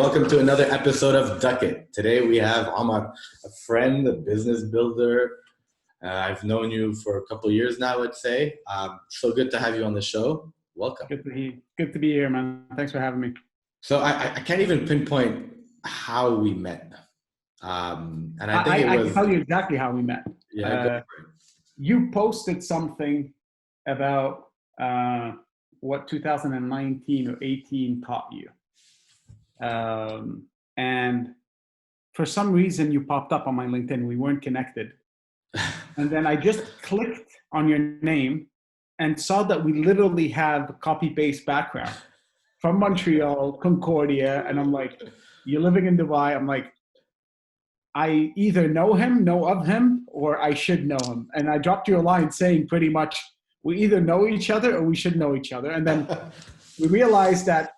welcome to another episode of Duck It. Today we have Omar, a friend, a business builder. I've known you for a couple of years now, I'd say. So good to have you on the show. Welcome. Good to be here, man. Thanks for having me. So I can't even pinpoint how we met. And I think I can tell you exactly how we met. Yeah, go for it. You posted something about what 2019 or 18 taught you. And for some reason you popped up on my LinkedIn. We weren't connected. And then I just clicked on your name and saw that we literally have a copy-paste background from Montreal, Concordia. And I'm like, you're living in Dubai. I'm like, I either know of him, or I should know him. And I dropped you a line saying pretty much, we either know each other or we should know each other. And then we realized that,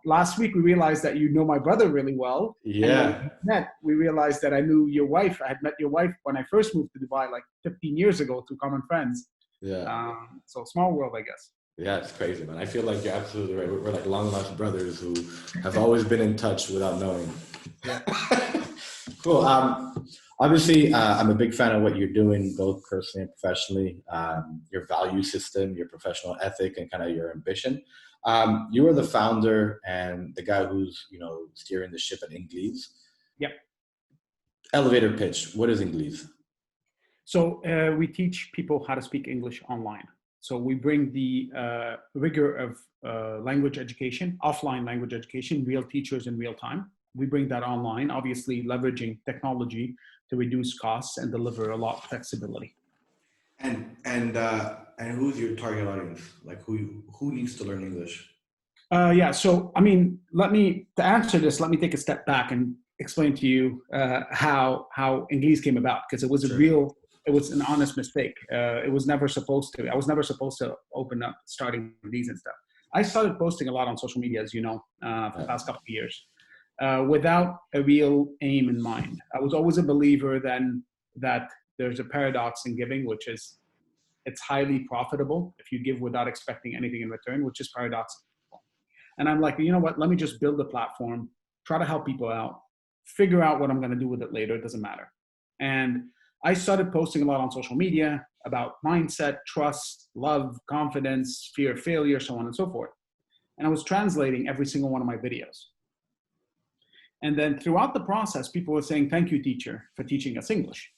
last week we realized that you know my brother really well. Yeah. And we realized that I knew your wife. I had met your wife when I first moved to Dubai, like 15 years ago, through common friends. Yeah. So small world, I guess. Yeah, it's crazy, man. I feel like you're absolutely right. We're like long lost brothers who have always been in touch without knowing. Yeah. Cool. Obviously, I'm a big fan of what you're doing, both personally and professionally. Your value system, your professional ethic, and kind of your ambition. You are the founder and the guy who's, steering the ship at Englease. Yep. Elevator pitch. What is Englease? So we teach people how to speak English online. So we bring the rigor of language education, offline language education, real teachers in real time. We bring that online, obviously leveraging technology to reduce costs and deliver a lot of flexibility. And who's your target audience? Like who needs to learn English? So to answer this, let me take a step back and explain to you how Englease came about, because it was it was an honest mistake. I was never supposed to open up starting these and stuff. I started posting a lot on social media, as you know, for the past couple of years, without a real aim in mind. I was always a believer then that there's a paradox in giving, which is it's highly profitable if you give without expecting anything in return, which is paradoxical. And I'm like, you know what, let me just build a platform, try to help people out, figure out what I'm going to do with it later. It doesn't matter. And I started posting a lot on social media about mindset, trust, love, confidence, fear of failure, so on and so forth. And I was translating every single one of my videos. And then throughout the process, people were saying, thank you, teacher, for teaching us English.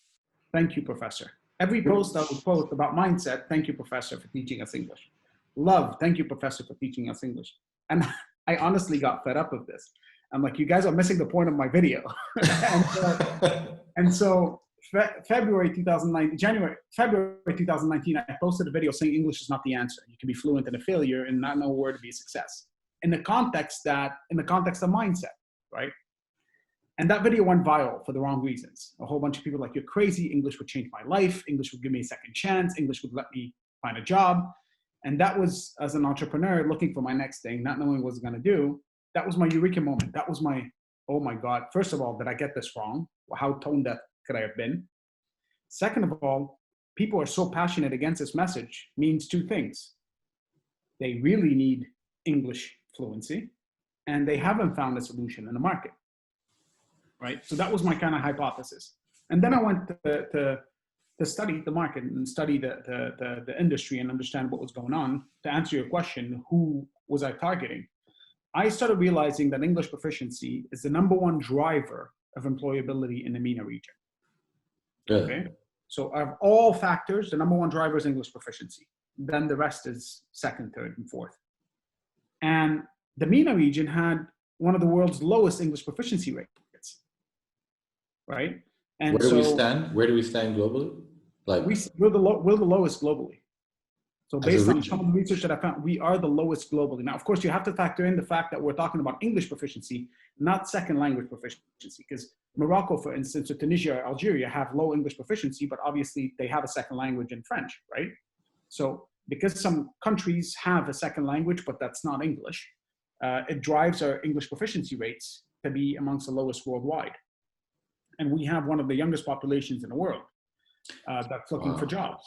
Thank you, professor. Every post I would post about mindset, thank you, professor, for teaching us English. Love, thank you, professor, for teaching us English. And I honestly got fed up with this. I'm like, you guys are missing the point of my video. So February 2019, I posted a video saying English is not the answer. You can be fluent and a failure and not know where to be a success. In the context of mindset, right? And that video went viral for the wrong reasons. A whole bunch of people were like, you're crazy. English would change my life. English would give me a second chance. English would let me find a job. And that was, as an entrepreneur looking for my next thing, not knowing what I was going to do, that was my eureka moment. That was my, oh my God, first of all, did I get this wrong? How tone deaf could I have been? Second of all, people are so passionate against this message means two things. They really need English fluency, and they haven't found a solution in the market, right? So that was my kind of hypothesis. And then I went to study the market and study the industry and understand what was going on. To answer your question, who was I targeting? I started realizing that English proficiency is the number one driver of employability in the MENA region. Good. Okay. So of all factors, the number one driver is English proficiency. Then the rest is second, third, and fourth. And the MENA region had one of the world's lowest English proficiency rates, right? And where do we stand? Where do we stand globally? Like we're the lowest globally. So based on some of the research that I found, we are the lowest globally. Now, of course, you have to factor in the fact that we're talking about English proficiency, not second language proficiency, because Morocco, for instance, or Tunisia or Algeria have low English proficiency, but obviously they have a second language in French, right? So because some countries have a second language, but that's not English, it drives our English proficiency rates to be amongst the lowest worldwide. And we have one of the youngest populations in the world that's looking for jobs.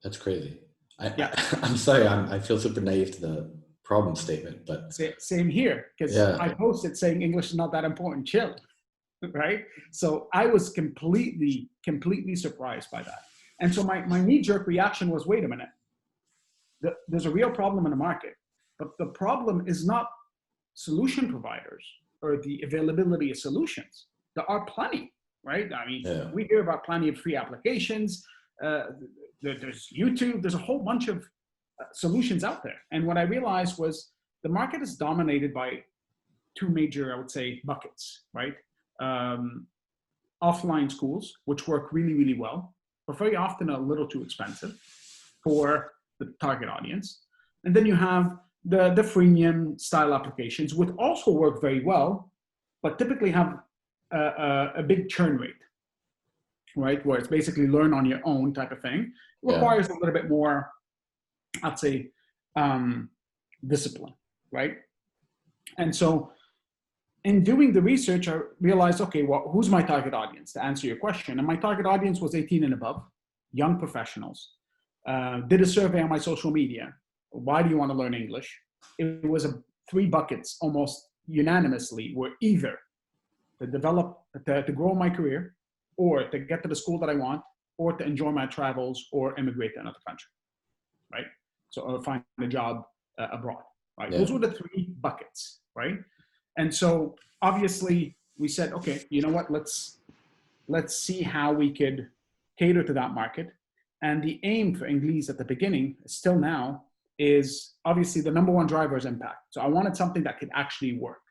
That's crazy. I'm sorry. I feel super naive to the problem statement, but same here, because I posted saying English is not that important, chill, right? So I was completely surprised by that. And so my knee-jerk reaction was, wait a minute, there's a real problem in the market, but the problem is not solution providers or the availability of solutions. There are plenty, right? I mean, we hear about plenty of free applications. There's YouTube, there's a whole bunch of solutions out there. And what I realized was the market is dominated by two major, I would say, buckets, right? Offline schools, which work really, really well, but very often a little too expensive for the target audience. And then you have the freemium style applications, which also work very well, but typically have a big churn rate, right? Where it's basically learn on your own type of thing. It requires a little bit more, I'd say, discipline, right? And so in doing the research, I realized, okay, well, who's my target audience, to answer your question? And my target audience was 18 and above, young professionals. Did a survey on my social media. Why do you want to learn English? It was three buckets almost unanimously, were either to develop, to grow my career, or to get to the school that I want, or to enjoy my travels, or immigrate to another country, right? So, or find a job abroad, right? Those were the three buckets, right? And so obviously we said, okay, you know what, let's see how we could cater to that market. And the aim for Englease at the beginning, still now, is obviously the number one driver is impact. So I wanted something that could actually work,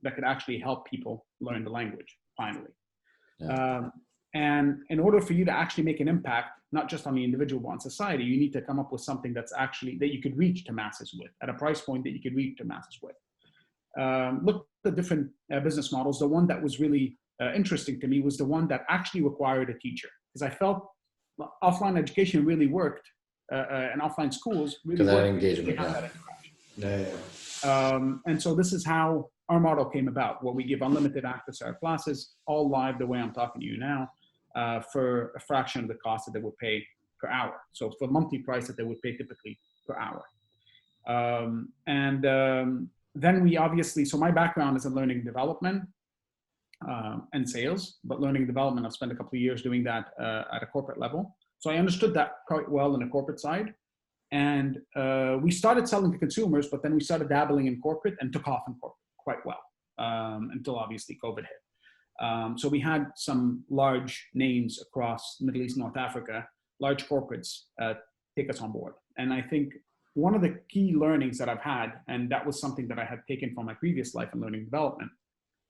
that could actually help people learn the language, finally. And in order for you to actually make an impact, not just on the individual, but on society, you need to come up with something that's actually, that you could reach to masses with, at a price point that you could reach to masses with. Look at the different business models. The one that was really interesting to me was the one that actually required a teacher, because I felt offline education really worked, and offline schools really worked. That engagement, and so this is how our model came about, where we give unlimited access to our classes, all live the way I'm talking to you now, for a fraction of the cost that they would pay per hour. So for monthly price that they would pay typically per hour. Then we obviously, so my background is in learning and development and sales, but learning and development, I've spent a couple of years doing that at a corporate level. So I understood that quite well in the corporate side. And we started selling to consumers, but then we started dabbling in corporate and took off in corporate quite well, until obviously COVID hit. So we had some large names across Middle East, North Africa, large corporates take us on board. And I think one of the key learnings that I've had, and that was something that I had taken from my previous life in learning and development,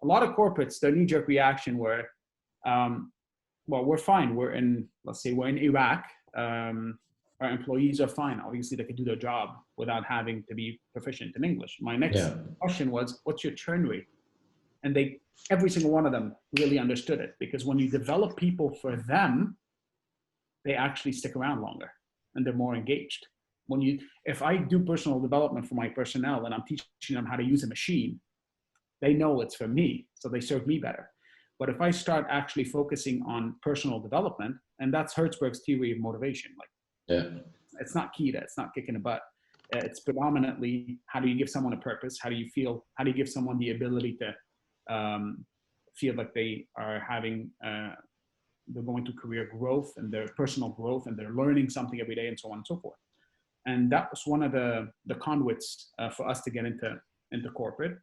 a lot of corporates, their knee-jerk reaction were, well, we're fine. We're in, let's say we're in Iraq. Our employees are fine. Obviously they can do their job without having to be proficient in English. My next question was, what's your churn rate? And every single one of them really understood it, because when you develop people for them, they actually stick around longer and they're more engaged. If I do personal development for my personnel and I'm teaching them how to use a machine, they know it's for me, so they serve me better. But if I start actually focusing on personal development, and that's Hertzberg's theory of motivation, it's not Kita, it's not kicking a butt. It's predominantly, how do you give someone a purpose? How do you feel? How do you give someone the ability to feel like they are having, they're going through career growth and their personal growth and they're learning something every day and so on and so forth. And that was one of the conduits for us to get into corporate.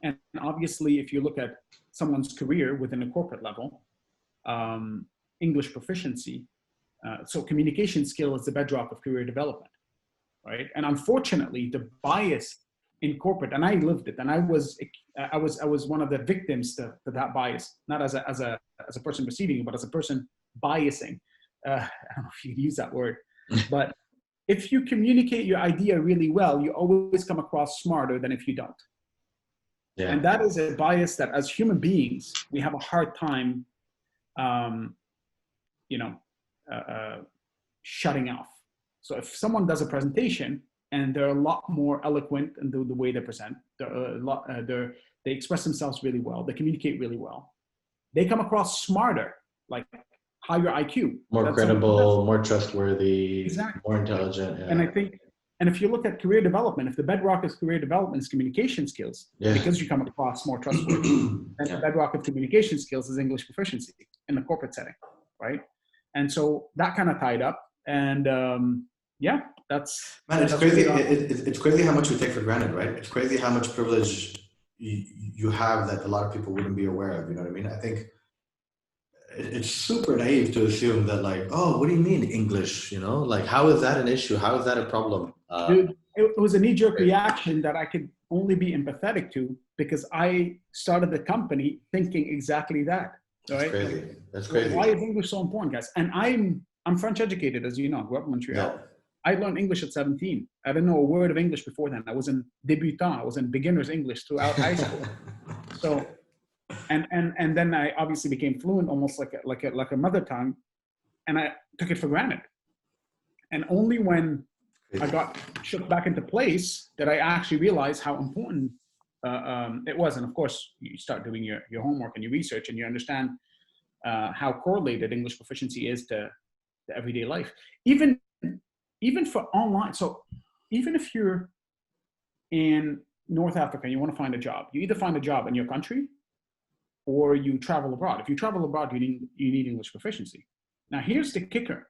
And obviously, if you look at someone's career within a corporate level, English proficiency, so communication skill is the bedrock of career development, right? And unfortunately, the bias in corporate, and I lived it, and I was one of the victims to that bias, not as a person receiving it, but as a person biasing. I don't know if you use that word, but if you communicate your idea really well, you always come across smarter than if you don't. Yeah. And that is a bias that as human beings, we have a hard time, shutting off. So if someone does a presentation and they're a lot more eloquent in the way they present, they express themselves really well, they communicate really well, they come across smarter, like higher IQ. More credible, more trustworthy, exactly. More intelligent. Yeah. And I think And if you look at career development, if the bedrock of career development is communication skills, Yeah. because you come across more trustworthy, then the bedrock of communication skills is English proficiency in the corporate setting, right? And so that kind of tied up. And yeah, that's... Man, it's crazy. It's crazy how much we take for granted, right? It's crazy how much privilege you have that a lot of people wouldn't be aware of. You know what I mean? I think it's super naive to assume that, like, oh, what do you mean English? You know, like, how is that an issue? How is that a problem? Dude, it was a knee-jerk reaction that I could only be empathetic to, because I started the company thinking exactly that. That's right? crazy. That's crazy. Why is English so important, guys? And I'm French educated, as you know. I grew up in Montreal. Yeah. I learned English at 17. I didn't know a word of English before then. I was in débutant. I was in beginner's English throughout high school. So, and then I obviously became fluent, almost like a mother tongue, and I took it for granted. And only when I got shook back into place did I actually realize how important it was. And of course, you start doing your homework and your research, and you understand how correlated English proficiency is to everyday life. Even for online. So even if you're in North Africa and you want to find a job, you either find a job in your country or you travel abroad. If you travel abroad, you need English proficiency. Now, here's the kicker.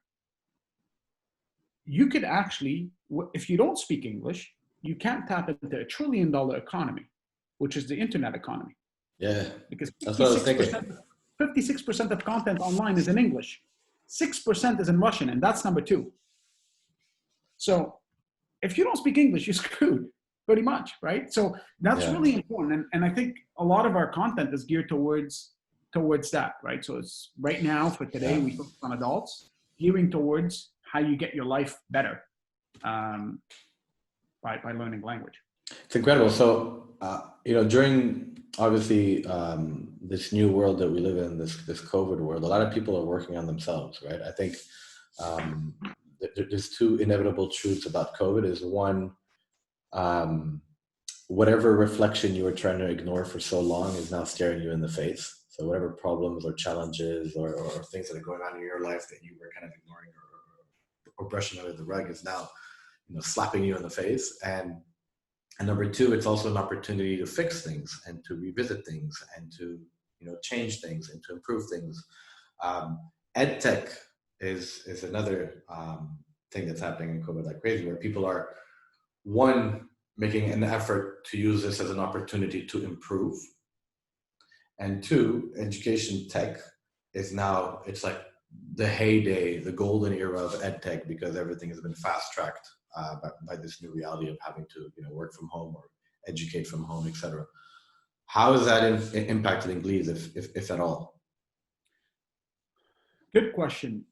You could actually, if you don't speak English, you can't tap into $1 trillion economy, which is the internet economy. Yeah, because that's what I was thinking. 56% of content online is in English. 6% is in Russian, and that's number 2. So if you don't speak English, you're screwed, pretty much, right? So that's really important. And I think a lot of our content is geared towards that, right? So it's right now, for today, we focus on adults, gearing towards how you get your life better by learning language. It's incredible. So, during obviously this new world that we live in, this COVID world, a lot of people are working on themselves, right? I think there's 2 inevitable truths about COVID. Is one, whatever reflection you were trying to ignore for so long is now staring you in the face. So whatever problems or challenges or things that are going on in your life that you were kind of ignoring or brushing under the rug is now, slapping you in the face. And number 2, it's also an opportunity to fix things and to revisit things and to, change things and to improve things. EdTech is another thing that's happening in COVID like crazy, where people are, one, making an effort to use this as an opportunity to improve. And 2, education tech is now, it's like the heyday, the golden era of EdTech, because everything has been fast-tracked by this new reality of having to work from home or educate from home, etc. How has that impacted Englease, if at all? Good question.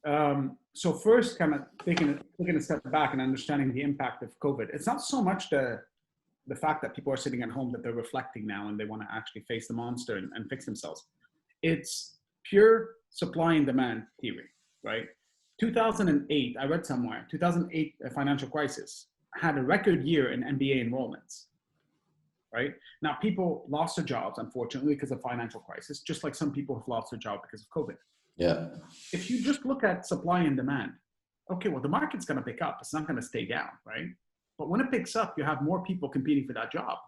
So first, kind of taking a step back and understanding the impact of COVID. It's not so much the fact that people are sitting at home that they're reflecting now and they want to actually face the monster and fix themselves. It's pure supply and demand theory, right? 2008, I read somewhere, 2008 financial crisis had a record year in MBA enrollments, right? Now, people lost their jobs, unfortunately, because of financial crisis, just like some people have lost their job because of COVID. Yeah. If you just look at supply and demand, okay, well, the market's going to pick up. It's not going to stay down, right? But when it picks up, you have more people competing for that job,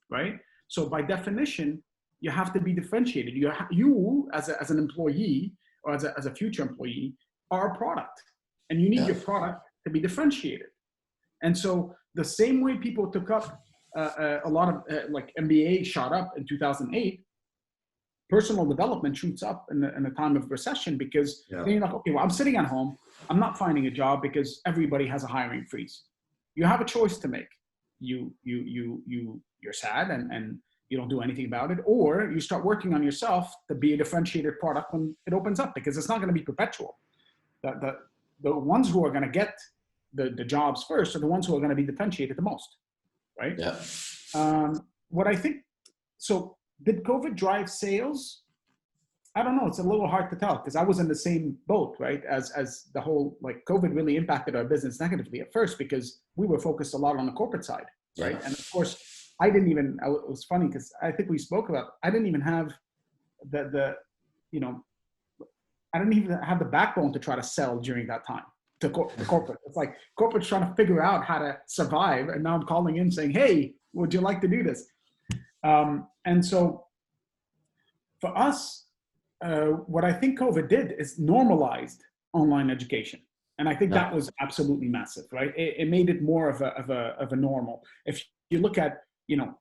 right? So by definition, you have to be differentiated. You as an employee or as a future employee are a product, and you need your product to be differentiated. And so the same way people took up a lot of like MBA shot up in 2008, personal development shoots up in a time of recession, because then you're like, okay, well, I'm sitting at home. I'm not finding a job because everybody has a hiring freeze. You have a choice to make. You're sad and you don't do anything about it, or you start working on yourself to be a differentiated product when it opens up, because it's not going to be perpetual. The ones who are going to get the jobs first are the ones who are going to be differentiated the most, right? Yeah. What I think, so did COVID drive sales? I don't know. It's a little hard to tell, because I was in the same boat, right? As the whole, like, COVID really impacted our business negatively at first, because we were focused a lot on the corporate side, right? And of course, it was funny because I think we spoke about, I didn't even have I didn't even have the backbone to try to sell during that time. to corporate. It's like corporate's trying to figure out how to survive, and now I'm calling in saying, "Hey, would you like to do this?" And so, for us, what I think COVID did is normalized online education, and I think that was absolutely massive, right? It made it more of a normal. If you look at,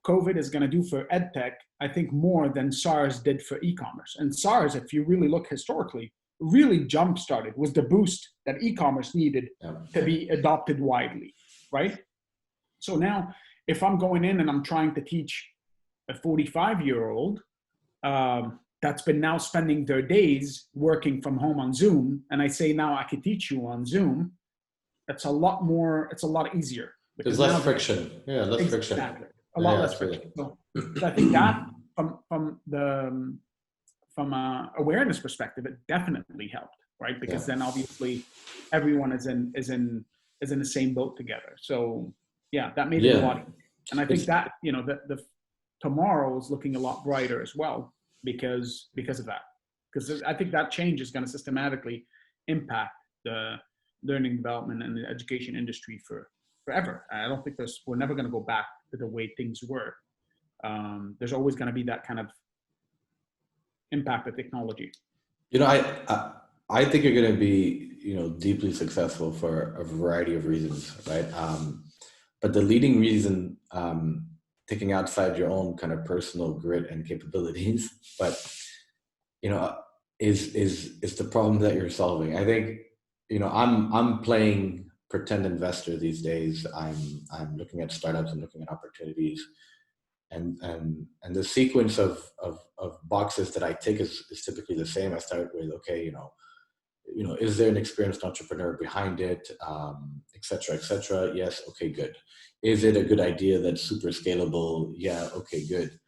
COVID is going to do for edtech, I think more than SARS did for e-commerce. And SARS, if you really look historically, really jump-started, was the boost that e-commerce needed to be adopted widely, right? So now, if I'm going in and I'm trying to teach a 45-year-old that's been now spending their days working from home on Zoom, and I say, now I can teach you on Zoom, it's a lot easier. There's less friction. Yeah, less friction. Exactly. A lot less friction. So I think that from a awareness perspective, it definitely helped, right? Because then obviously everyone is in the same boat together. So yeah, that made it a lot easier. And I think that, the tomorrow is looking a lot brighter as well because of that. Because I think that change is going to systematically impact the learning development and the education industry forever. I don't think we're never going to go back to the way things were. There's always going to be that kind of impact of technology. I think you're going to be, deeply successful for a variety of reasons, right? But the leading reason, taking outside your own kind of personal grit and capabilities, but is the problem that you're solving. I think, I'm playing pretend investor these days. I'm looking at startups and looking at opportunities, and the sequence of boxes that I tick is typically the same. I start with, okay, is there an experienced entrepreneur behind it, et cetera, et cetera? Yes. Okay, good. Is it a good idea that's super scalable? Yeah. Okay, good.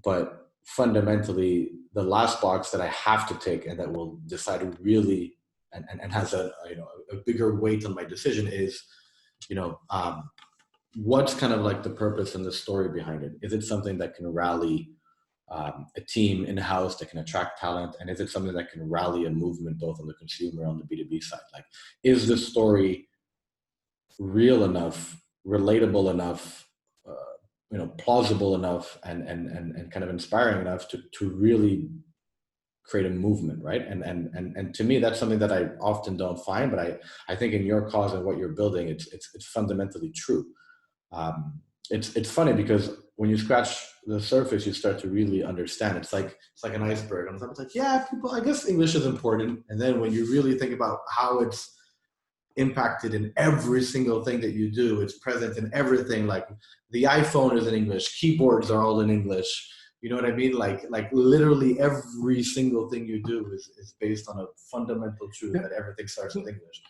But fundamentally, the last box that I have to tick and that will decide really and has a bigger weight on my decision is, what's kind of like the purpose and the story behind it? Is it something that can rally a team in-house that can attract talent? And is it something that can rally a movement both on the consumer and on the B2B side? Like, is the story real enough, relatable enough, plausible enough, and kind of inspiring enough to really create a movement, right? And to me, that's something that I often don't find, but I think in your cause and what you're building, it's fundamentally true. It's funny because when you scratch the surface, you start to really understand. It's like an iceberg. On top, it's like, yeah, people, I guess English is important. And then when you really think about how it's impacted in every single thing that you do, it's present in everything. Like the iPhone is in English, keyboards are all in English. You know what I mean? Like literally every single thing you do is based on a fundamental truth that everything starts with English.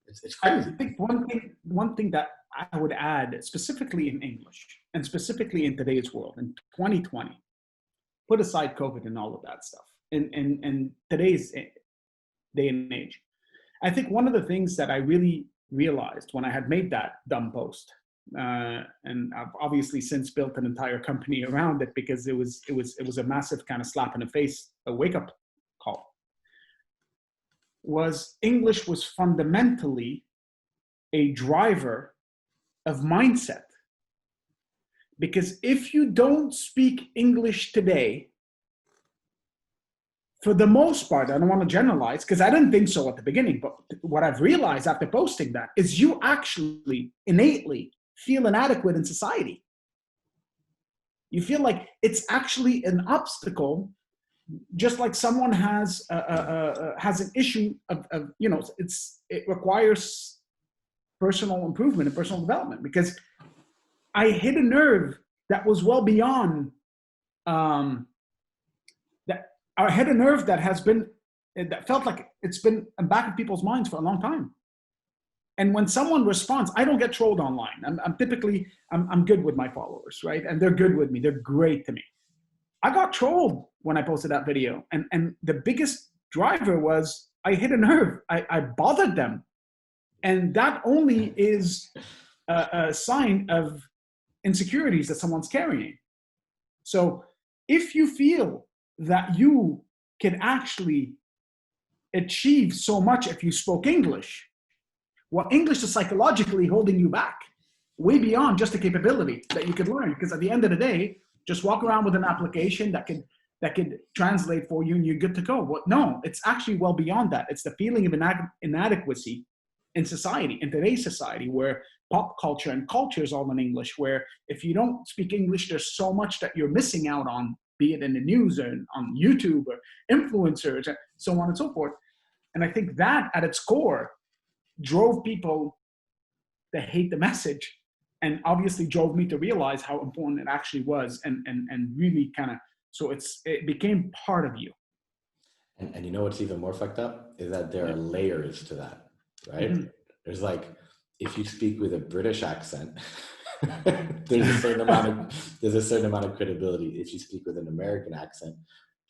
It's crazy. I think one thing that I would add, specifically in English and specifically in today's world, in 2020, put aside COVID and all of that stuff, in today's day and age, I think one of the things that I really realized when I had made that dumb post, and I've obviously since built an entire company around it because it was a massive kind of slap in the face, a wake-up call, was English was fundamentally a driver of mindset. Because if you don't speak English today, for the most part, I don't want to generalize because I didn't think so at the beginning, but what I've realized after posting that is you actually innately feel inadequate in society. You feel like it's actually an obstacle, just like someone has an issue of it requires personal improvement and personal development, because I hit a nerve that was well beyond I hit a nerve that felt like it's been back in people's minds for a long time. And when someone responds, I don't get trolled online. I'm typically good with my followers, right? And they're good with me. They're great to me. I got trolled when I posted that video. And the biggest driver was I hit a nerve. I bothered them. And that only is a sign of insecurities that someone's carrying. So if you feel that you can actually achieve so much if you spoke English, Well, English is psychologically holding you back way beyond just a capability that you could learn. Because at the end of the day, just walk around with an application that could translate for you and you're good to go. Well, no, it's actually well beyond that. It's the feeling of inadequacy in society, in today's society, where pop culture and culture is all in English, where if you don't speak English, there's so much that you're missing out on, be it in the news or on YouTube or influencers and so on and so forth. And I think that at its core drove people to hate the message, and obviously drove me to realize how important it actually was, and really kind of, so it became part of you. And you know what's even more fucked up is that there are layers to that, right? Mm-hmm. There's like, if you speak with a British accent, there's a certain amount of credibility. If you speak with an American accent,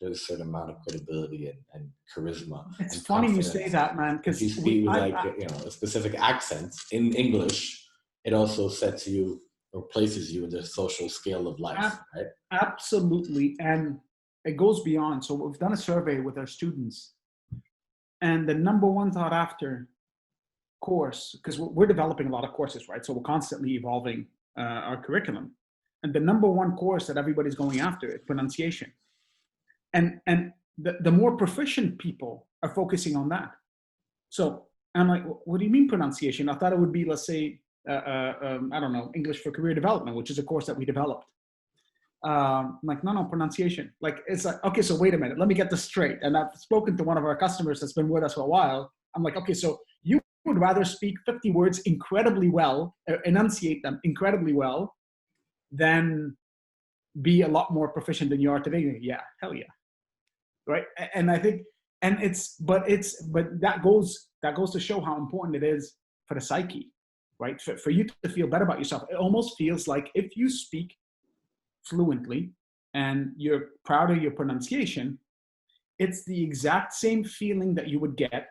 there's a certain amount of credibility and charisma. It's and funny confidence. You say that, man, because if you speak with a specific accent in English, it also sets you or places you in the social scale of life, right? Absolutely, and it goes beyond. So we've done a survey with our students, and the number one thought after course, because we're developing a lot of courses, right? So we're constantly evolving our curriculum, and the number one course that everybody's going after is pronunciation. And the more proficient people are focusing on that. So I'm like, what do you mean pronunciation? I thought it would be, let's say, I don't know, English for Career Development, which is a course that we developed. I'm like, no, pronunciation. Like, it's like, okay, so wait a minute, let me get this straight. And I've spoken to one of our customers that's been with us for a while. I'm like, okay, so you would rather speak 50 words incredibly well, enunciate them incredibly well, than be a lot more proficient than you are today? Yeah, hell yeah. Right. And I think, but that goes to show how important it is for the psyche, right? For you to feel better about yourself. It almost feels like if you speak fluently and you're proud of your pronunciation, it's the exact same feeling that you would get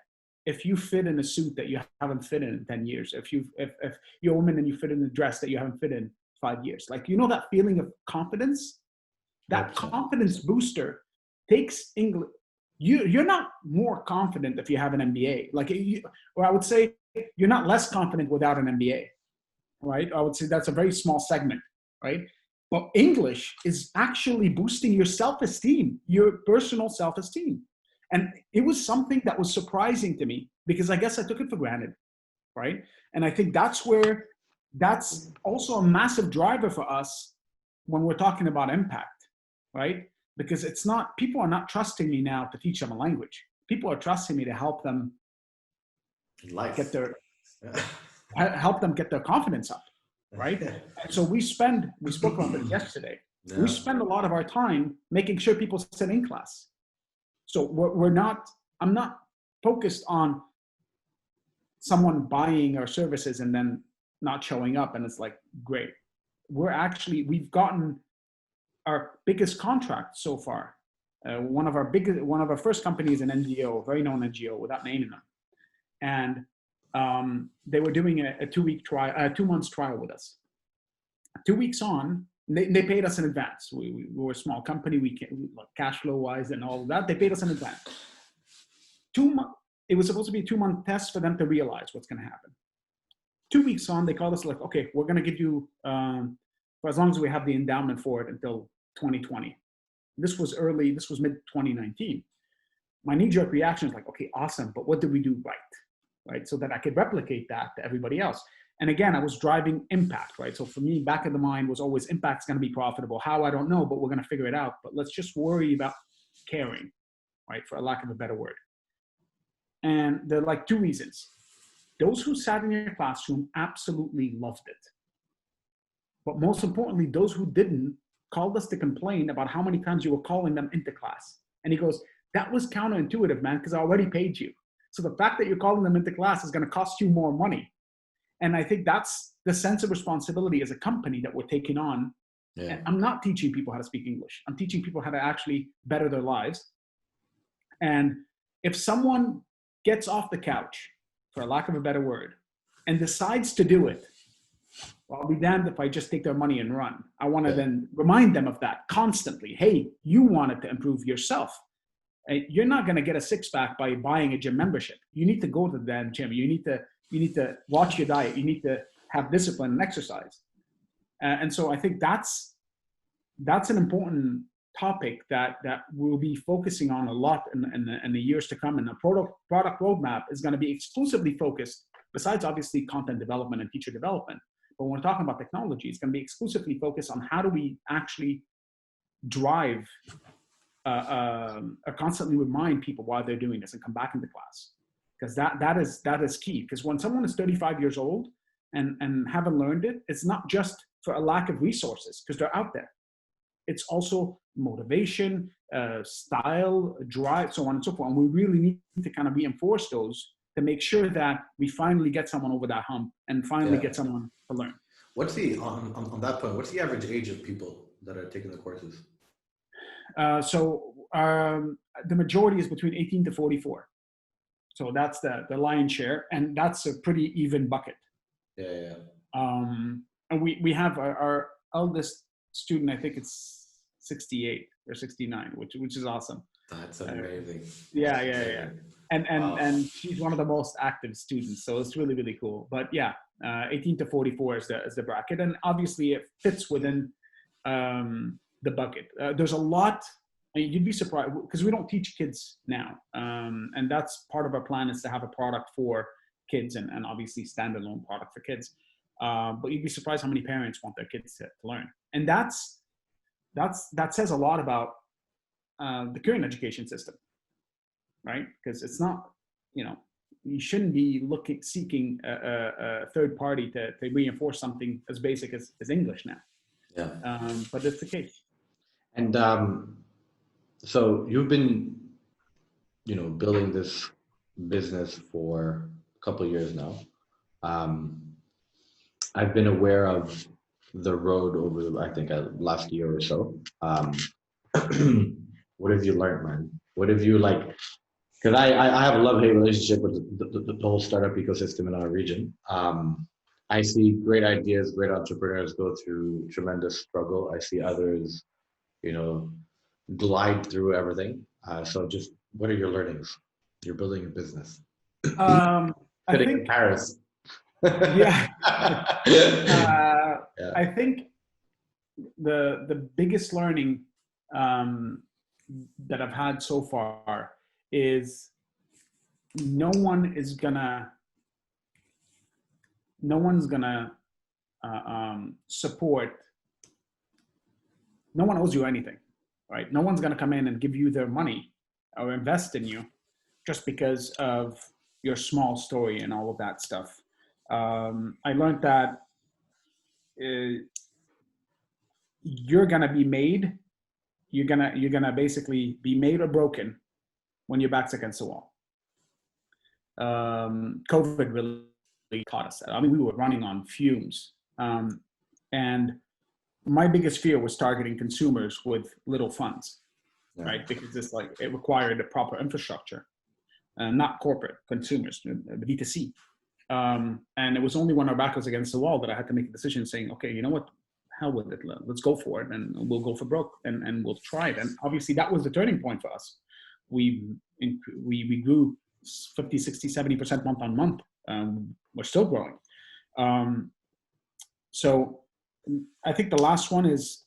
if you fit in a suit that you haven't fit in 10 years. If you're a woman and you fit in a dress that you haven't fit in 5 years. like, that feeling of confidence, that confidence booster takes English. You're not more confident if you have an MBA. Or I would say you're not less confident without an MBA, right? I would say that's a very small segment, right? But English is actually boosting your self-esteem, your personal self-esteem. And it was something that was surprising to me because I guess I took it for granted, right? And I think that's also a massive driver for us when we're talking about impact, right? Because people are not trusting me now to teach them a language. People are trusting me to help them help them get their confidence up, right? And so we spoke about this yesterday. Yeah. We spend a lot of our time making sure people sit in class. So I'm not focused on someone buying our services and then not showing up. And it's like, great. We've gotten our biggest contract so far. One of our first companies, an NGO, very known NGO, without naming them, and they were doing a 2 months trial with us. 2 weeks on, they paid us in advance. We were a small company. Cash flow wise and all of that, they paid us in advance. It was supposed to be a 2-month test for them to realize what's going to happen. 2 weeks on, they called us like, okay, we're going to give you. For as long as we have the endowment for it until 2020. This was mid 2019. My knee-jerk reaction is like, okay, awesome, but what did we do right? So that I could replicate that to everybody else. And again, I was driving impact, right? So for me, back of the mind was always impact's going to be profitable. How, I don't know, but we're going to figure it out. But let's just worry about caring, right? For a lack of a better word. And there are like 2 reasons. Those who sat in your classroom absolutely loved it. But most importantly, those who didn't called us to complain about how many times you were calling them into class. And he goes, that was counterintuitive, man, because I already paid you. So the fact that you're calling them into class is going to cost you more money. And I think that's the sense of responsibility as a company that we're taking on. Yeah. And I'm not teaching people how to speak English. I'm teaching people how to actually better their lives. And if someone gets off the couch, for lack of a better word, and decides to do it, well, I'll be damned if I just take their money and run. I want to then remind them of that constantly. Hey, you wanted to improve yourself. You're not going to get a six-pack by buying a gym membership. You need to go to the damn gym. You need to You need to watch your diet. You need to have discipline and exercise. And so I think that's an important topic that we'll be focusing on a lot in the years to come. And the product roadmap is going to be exclusively focused, besides obviously content development and feature development. But when we're talking about technology, it's going to be exclusively focused on how do we actually drive constantly remind people why they're doing this and come back into class. Because that is key. Because when someone is 35 years old and haven't learned it, it's not just for a lack of resources, because they're out there. It's also motivation, style, drive, so on and so forth. And we really need to kind of reinforce those to make sure that we finally get someone over that hump and finally get someone to learn. What's the, on that point, what's the average age of people that are taking the courses? So the majority is between 18 to 44. So that's the lion's share, and that's a pretty even bucket. Yeah. And we have our eldest student, I think it's 68 or 69, which is awesome. That's amazing. Yeah. And she's one of the most active students, so it's really, really cool. But yeah, 18 to 44 is the bracket, and obviously it fits within the bucket. There's a lot. I mean, you'd be surprised, because we don't teach kids now, and that's part of our plan, is to have a product for kids and obviously standalone product for kids. But you'd be surprised how many parents want their kids to learn, and that says a lot about the current education system, right? Because it's not, you shouldn't be seeking a third party to reinforce something as basic as English now. Yeah. But it's the case. And so you've been, building this business for a couple of years now. I've been aware of the road over the, I think, last year or so. What have you learned, man? What have you because I have a love-hate relationship with the whole startup ecosystem in our region. I see great ideas, great entrepreneurs go through tremendous struggle. I see others, glide through everything. So just, what are your learnings? You're building a business. I think in Paris. Yeah. I think the biggest learning that I've had so far is no one's gonna support. No one owes you anything, right? No one's gonna come in and give you their money or invest in you just because of your small story and all of that stuff. I learned that you're gonna be made. You're gonna basically be made or broken when your back's against the wall. COVID really taught us that. I mean, we were running on fumes, and my biggest fear was targeting consumers with little funds, right? Because it required a proper infrastructure, not corporate consumers, B2C. And it was only when our back was against the wall that I had to make a decision saying, okay, you know what, hell with it, let's go for it, and we'll go for broke, and we'll try it. And obviously that was the turning point for us. We grew 50, 60, 70% month on month. We're still growing. So I think the last one is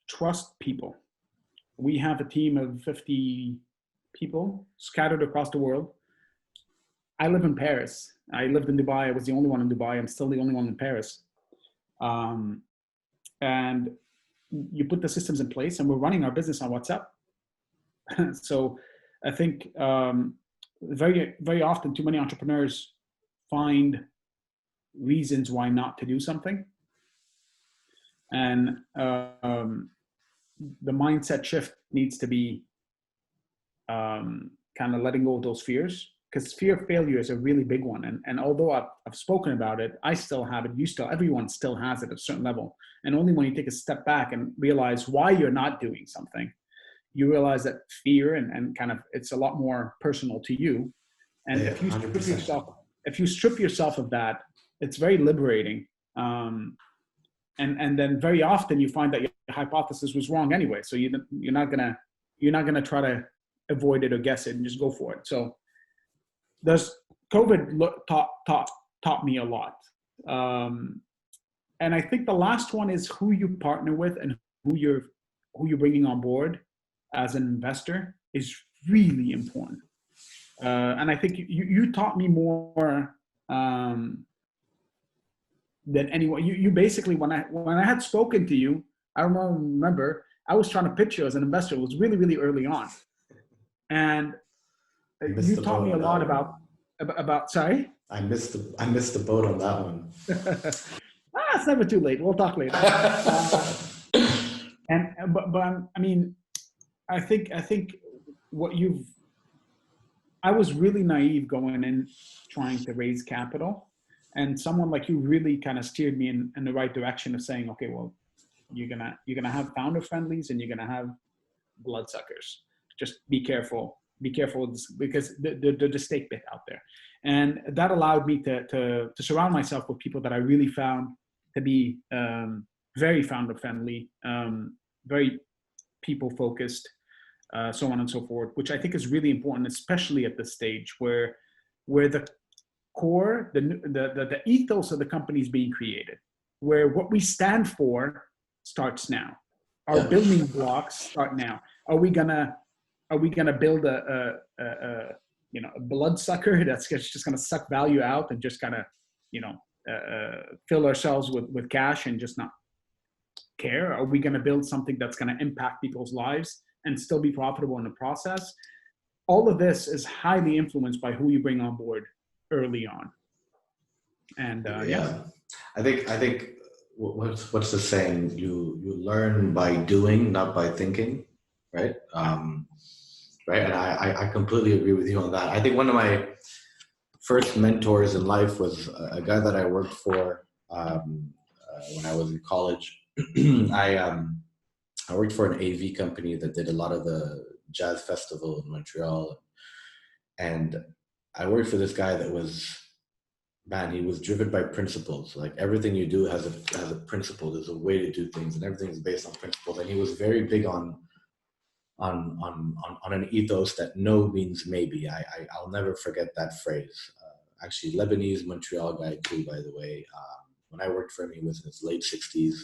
trust people. We have a team of 50 people scattered across the world. I live in Paris. I lived in Dubai. I was the only one in Dubai. I'm still the only one in Paris. And you put the systems in place, and we're running our business on WhatsApp. So I think very, very often too many entrepreneurs find reasons why not to do something. And the mindset shift needs to be kind of letting go of those fears, because fear of failure is a really big one. And although I've spoken about it, I still have it. Everyone still has it at a certain level. And only when you take a step back and realize why you're not doing something, you realize that fear and kind of, it's a lot more personal to you. And if you strip yourself of that, it's very liberating. And then very often you find that your hypothesis was wrong anyway. So you're not gonna try to avoid it or guess it, and just go for it. So there's COVID taught me a lot. And I think the last one is who you partner with and who you're bringing on board as an investor is really important. And I think you taught me more than anyone. You basically, when I had spoken to you, I don't remember, I was trying to pitch you as an investor. It was really, really early on. And you taught me a lot about, sorry? I missed the boat on that one. It's never too late. We'll talk later. But I mean, I think I was really naive going in trying to raise capital, and someone like you really kind of steered me in the right direction of saying, okay, well, you're gonna have founder friendlies and you're gonna have bloodsuckers. Just be careful because the stake bit out there, and that allowed me to surround myself with people that I really found to be very founder friendly, very people focused, so on and so forth, which I think is really important, especially at this stage where the core, the ethos of the company is being created, where what we stand for starts now. Our building blocks start now. Are we gonna build a bloodsucker that's just gonna suck value out and just kind of fill ourselves with cash and just not care? Are we gonna build something that's gonna impact people's lives and still be profitable in the process? All of this is highly influenced by who you bring on board early on. And I think what's the saying? You learn by doing, not by thinking, right? Right. And I completely agree with you on that. I think one of my first mentors in life was a guy that I worked for when I was in college. I worked for an AV company that did a lot of the jazz festival in Montreal, and I worked for this guy that was, man, he was driven by principles. Like everything you do has a principle. There's a way to do things, and everything is based on principles. And he was very big on an ethos that no means maybe. I'll never forget that phrase. Actually, Lebanese Montreal guy too, by the way. When I worked for him, he was in his late 60s.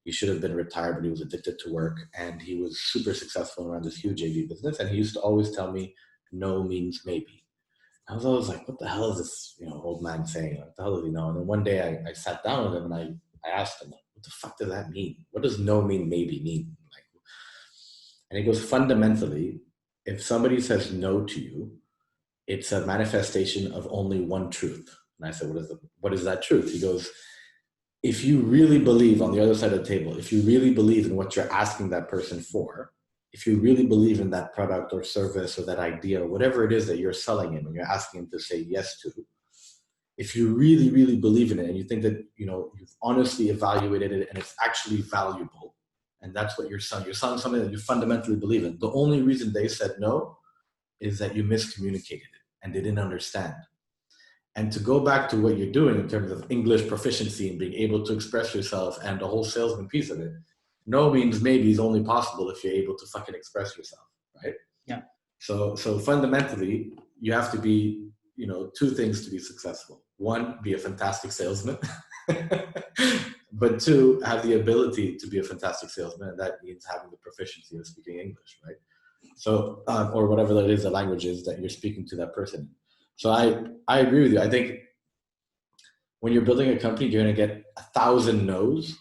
He should have been retired, but he was addicted to work, and he was super successful around this huge AV business. And he used to always tell me, no means maybe. I was always like, what the hell is this, old man saying? What the hell does he know? And then one day I sat down with him and I asked him, what the fuck does that mean? What does no mean maybe mean? And he goes, fundamentally, if somebody says no to you, it's a manifestation of only one truth. And I said, what is that truth? He goes, if you really believe on the other side of the table, if you really believe in what you're asking that person for, if you really believe in that product or service or that idea, whatever it is that you're selling him and you're asking him to say yes to, if you really, really believe in it and you think that, you've honestly evaluated it and it's actually valuable, and that's what you're selling something that you fundamentally believe in. The only reason they said no is that you miscommunicated it and they didn't understand. And to go back to what you're doing in terms of English proficiency and being able to express yourself and the whole salesman piece of it, no means maybe is only possible if you're able to fucking express yourself, right? Yeah. So fundamentally, you have to be, two things to be successful. One, be a fantastic salesman. But two, have the ability to be a fantastic salesman, and that means having the proficiency of speaking English, right? So, or whatever that is, the language is that you're speaking to that person. So I agree with you. I think when you're building a company, you're going to get 1,000 no's,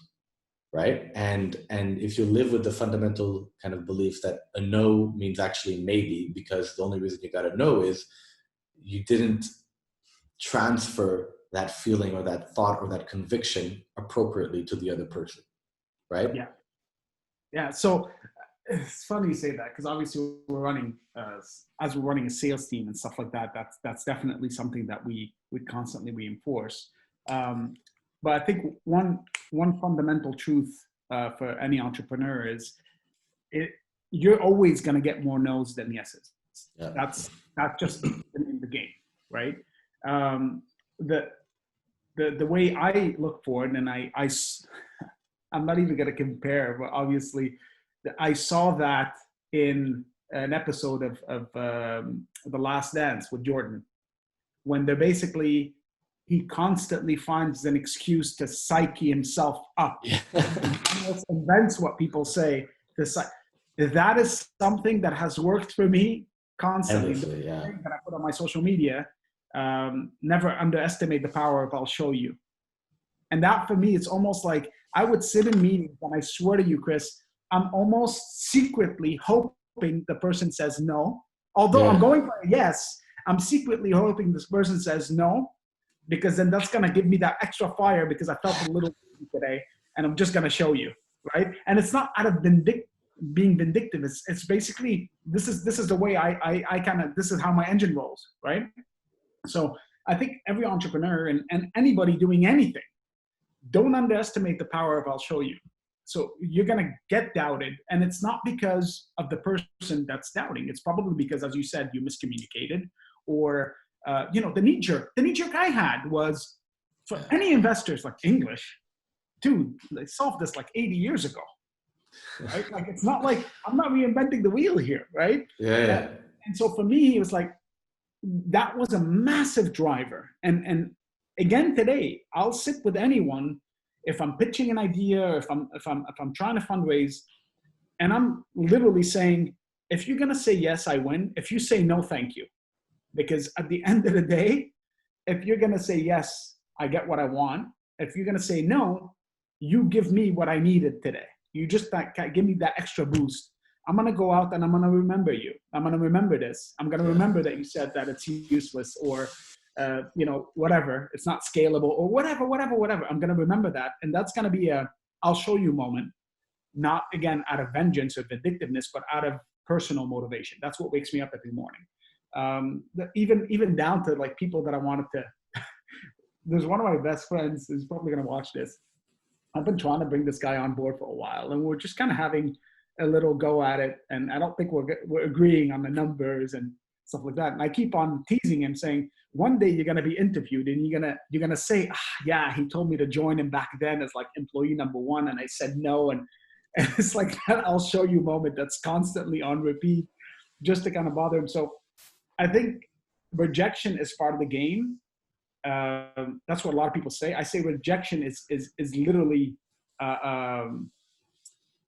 right? And if you live with the fundamental kind of belief that a no means actually maybe, because the only reason you got a no is you didn't transfer that feeling or that thought or that conviction appropriately to the other person, right? Yeah. So it's funny you say that, because obviously we're running as we're running a sales team and stuff like that. That's definitely something that we constantly reinforce. But I think one fundamental truth for any entrepreneur is you're always going to get more no's than yeses. Yeah. That's just the game, right? The way I look for it, and I'm not even going to compare, but obviously I saw that in an episode of The Last Dance with Jordan, when they're basically, he constantly finds an excuse to psyche himself up. Yeah. He almost invents what people say. That is something that has worked for me constantly. Endlessly, yeah. That I put on my social media, never underestimate the power of I'll show you. And that for me, it's almost like I would sit in meetings, and I swear to you, Chris, I'm almost secretly hoping the person says no. Although I'm going for a yes, I'm secretly hoping this person says no, because then that's going to give me that extra fire because I felt a little today, and I'm just going to show you, right? And it's not out of being vindictive. It's basically, this is the way I kind of, this is how my engine rolls, right? So I think every entrepreneur and anybody doing anything, don't underestimate the power of I'll show you. So you're going to get doubted, and it's not because of the person that's doubting. It's probably because, as you said, you miscommunicated, or the knee jerk I had was, for any investors like English, dude, they solved this like 80 years ago, right? Like, it's not like I'm not reinventing the wheel here, right? Yeah. And so for me, it was like, that was a massive driver. And again, today, I'll sit with anyone if I'm pitching an idea, or if I'm trying to fundraise, and I'm literally saying, if you're gonna say yes, I win. If you say no, thank you. Because at the end of the day, if you're gonna say yes, I get what I want. If you're gonna say no, you give me what I needed today. You just give me that extra boost. I'm gonna go out and I'm gonna remember you. I'm gonna remember this. I'm gonna remember that you said that it's useless, or whatever, it's not scalable, or whatever. I'm going to remember that. And that's going to be I'll show you moment, not again, out of vengeance or vindictiveness, but out of personal motivation. That's what wakes me up every morning. Even down to like people that I wanted to, there's one of my best friends who's probably going to watch this. I've been trying to bring this guy on board for a while, and we're just kind of having a little go at it. And I don't think we're agreeing on the numbers and stuff like that. And I keep on teasing him, saying, one day you're going to be interviewed, and you're going to say, yeah, he told me to join him back then as like employee number one, and I said no. And it's like that I'll show you moment that's constantly on repeat, just to kind of bother him. So I think rejection is part of the game. That's what a lot of people say. I say rejection is literally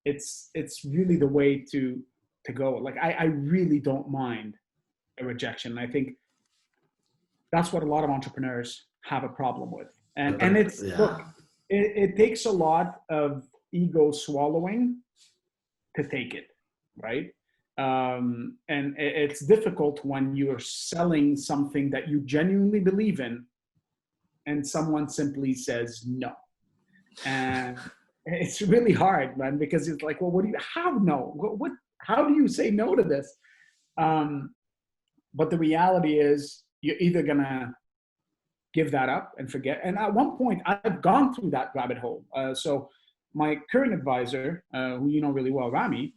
it's really the way to go. Like I really don't mind a rejection. I think that's what a lot of entrepreneurs have a problem with. And it's, look, it takes a lot of ego swallowing to take it, right? And it's difficult when you're selling something that you genuinely believe in, and someone simply says no. And it's really hard, man, because it's like, well, how no? How do you say no to this? But the reality is, you're either gonna give that up and forget. And at one point, I've gone through that rabbit hole. So my current advisor, who you know really well, Rami,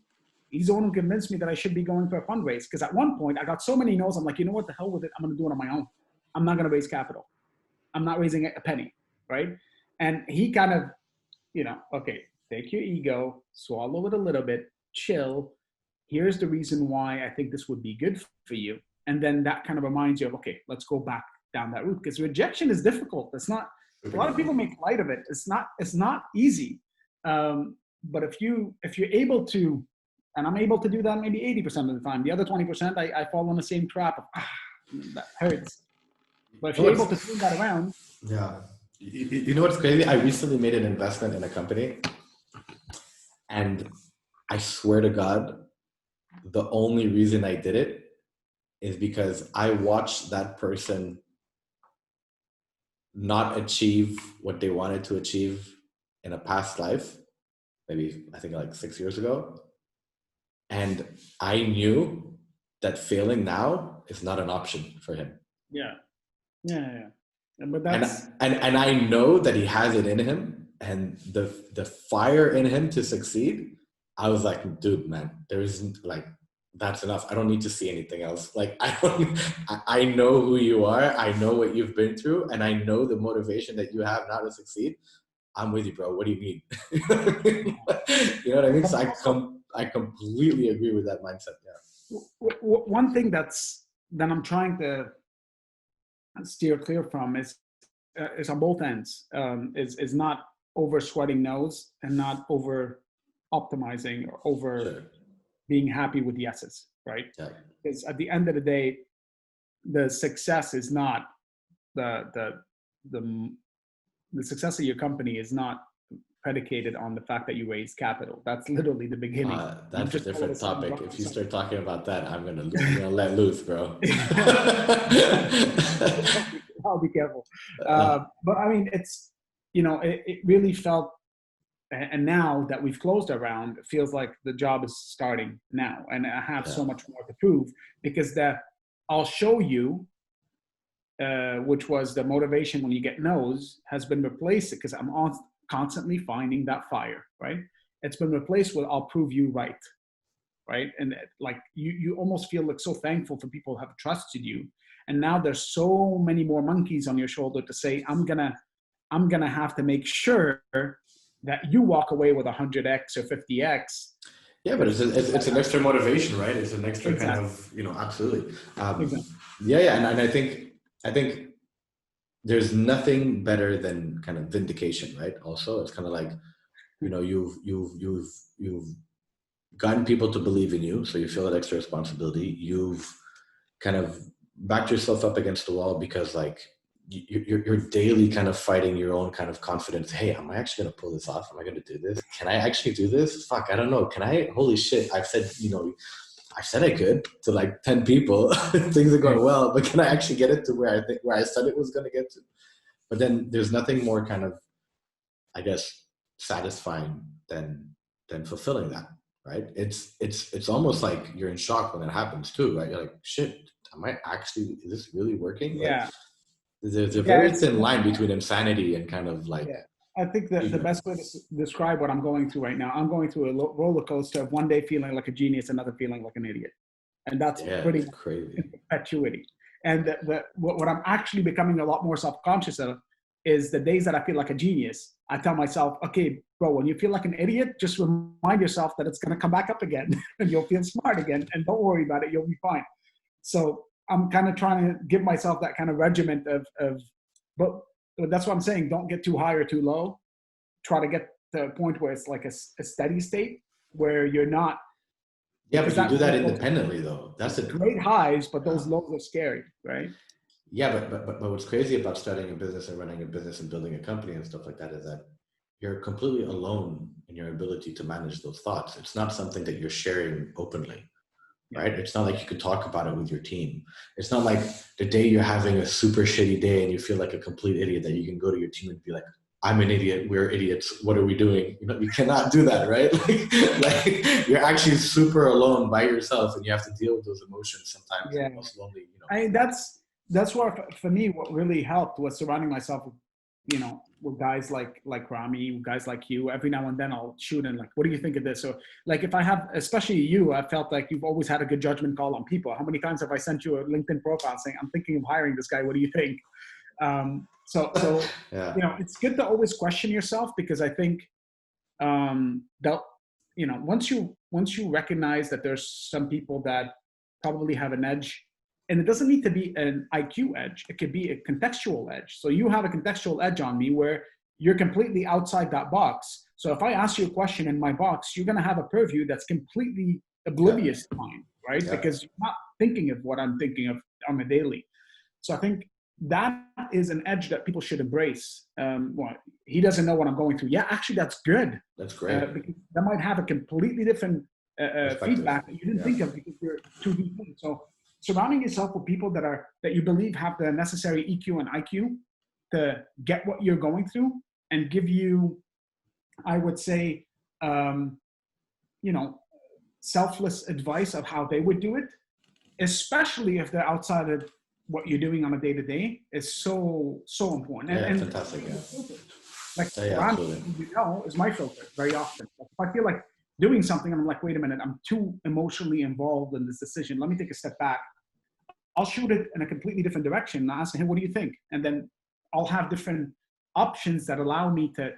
he's the one who convinced me that I should be going for a fundraise. Because at one point, I got so many no's, I'm like, you know what, the hell with it, I'm gonna do it on my own. I'm not gonna raise capital. I'm not raising a penny, right? And he kind of, okay, take your ego, swallow it a little bit, chill. Here's the reason why I think this would be good for you. And then that kind of reminds you of, okay, let's go back down that route. Because rejection is difficult. It's not, a lot of people make light of it. It's not easy. But if you're able to, and I'm able to do that maybe 80% of the time, the other 20%, I fall in the same trap of, that hurts. But if you're able to turn that around. Yeah. You know what's crazy? I recently made an investment in a company, and I swear to God, the only reason I did it is because I watched that person not achieve what they wanted to achieve in a past life, maybe I think like 6 years ago. And I knew that failing now is not an option for him. Yeah. But that's... And I know that he has it in him, and the fire in him to succeed. I was like, dude, man, there isn't, like, that's enough. I don't need to see anything else. Like, I know who you are. I know what you've been through, and I know the motivation that you have now to succeed. I'm with you, bro. What do you need? You know what I mean? So I completely agree with that mindset. Yeah. One thing that I'm trying to steer clear from is on both ends. Is not over sweating nose and not over optimizing or over Sure. being happy with yeses, right? Yeah. Because at the end of the day, the success is not the the success of your company is not predicated on the fact that you raise capital. That's literally the beginning. You That's a just all of a different sudden topic. drop If you something. start talking about that, I'm gonna let loose, bro. I'll be careful. But I mean, it's, it really felt, and now that we've closed our round, it feels like the job is starting now. And I have Yeah. so much more to prove, because I'll show you, which was the motivation when you get no's, has been replaced, because I'm constantly finding that fire, right? It's been replaced with I'll prove you right. Right. And like you almost feel like so thankful for people who have trusted you. And now there's so many more monkeys on your shoulder to say, I'm gonna have to make sure that you walk away with 100x or 50x. Yeah, but it's an extra motivation, right? It's an extra kind Exactly. of, absolutely. Exactly. Yeah, and I think there's nothing better than kind of vindication, right? Also, it's kind of like, you've gotten people to believe in you, so you feel that extra responsibility. You've kind of backed yourself up against the wall because, like, you're daily kind of fighting your own kind of confidence. Hey, am I actually going to pull this off? Am I going to do this? Can I actually do this? Fuck, I don't know. Can I? Holy shit! I've said, I said I could to like 10 people. Things are going well, but can I actually get it to where I said it was going to get to? But then there's nothing more kind of, I guess, satisfying than fulfilling that, right? It's almost like you're in shock when it happens too, right? You're like, shit, is this really working? Like, Yeah. there's a Yeah. very thin line between insanity and kind of like, Yeah. I think that the best way to describe what I'm going through right now, I'm going through a roller coaster of one day feeling like a genius, another feeling like an idiot. And that's yeah, pretty it's much crazy. in perpetuity. And what I'm actually becoming a lot more self-conscious of is the days that I feel like a genius. I tell myself, okay, bro, when you feel like an idiot, just remind yourself that it's going to come back up again and you'll feel smart again. And don't worry about it. You'll be fine. So I'm kind of trying to give myself that kind of regiment but that's what I'm saying. Don't get too high or too low. Try to get to a point where it's like a steady state where you're not. Yeah, but you do that independently though. That's a great highs, but those lows are scary, right? Yeah, but what's crazy about starting a business and running a business and building a company and stuff like that is that you're completely alone in your ability to manage those thoughts. It's not something that you're sharing openly, right? It's not like you can talk about it with your team. It's not like the day you're having a super shitty day and you feel like a complete idiot that you can go to your team and be like, I'm an idiot, we're idiots, what are we doing? You cannot do that, right? Like you're actually super alone by yourself and you have to deal with those emotions sometimes. Yeah. The most lonely, I mean, that's where for me, what really helped was surrounding myself with, with guys like Rami, guys like you. Every now and then I'll shoot and like, what do you think of this? Or like, if I have, especially you, I felt like you've always had a good judgment call on people. How many times have I sent you a LinkedIn profile saying, I'm thinking of hiring this guy, what do you think? So yeah. it's good to always question yourself, because I think that, once you recognize that there's some people that probably have an edge, and it doesn't need to be an IQ edge, it could be a contextual edge. So you have a contextual edge on me where you're completely outside that box. So if I ask you a question in my box, you're going to have a purview that's completely oblivious to mine, right? Because you're not thinking of what I'm thinking of on a daily. So I think that is an edge that people should embrace. Well, he doesn't know what I'm going through. Yeah, actually, that's good. That's great. Because that might have a completely different feedback that you didn't think of because you're too deep in. So surrounding yourself with people that you believe have the necessary EQ and IQ to get what you're going through and give you, I would say, selfless advice of how they would do it, especially if they're outside of what you're doing on a day-to-day, is so important. Yeah, and fantastic. Like Rami, is my filter very often. Like if I feel like doing something and I'm like, wait a minute, I'm too emotionally involved in this decision. Let me take a step back. I'll shoot it in a completely different direction and ask him, what do you think? And then I'll have different options that allow me to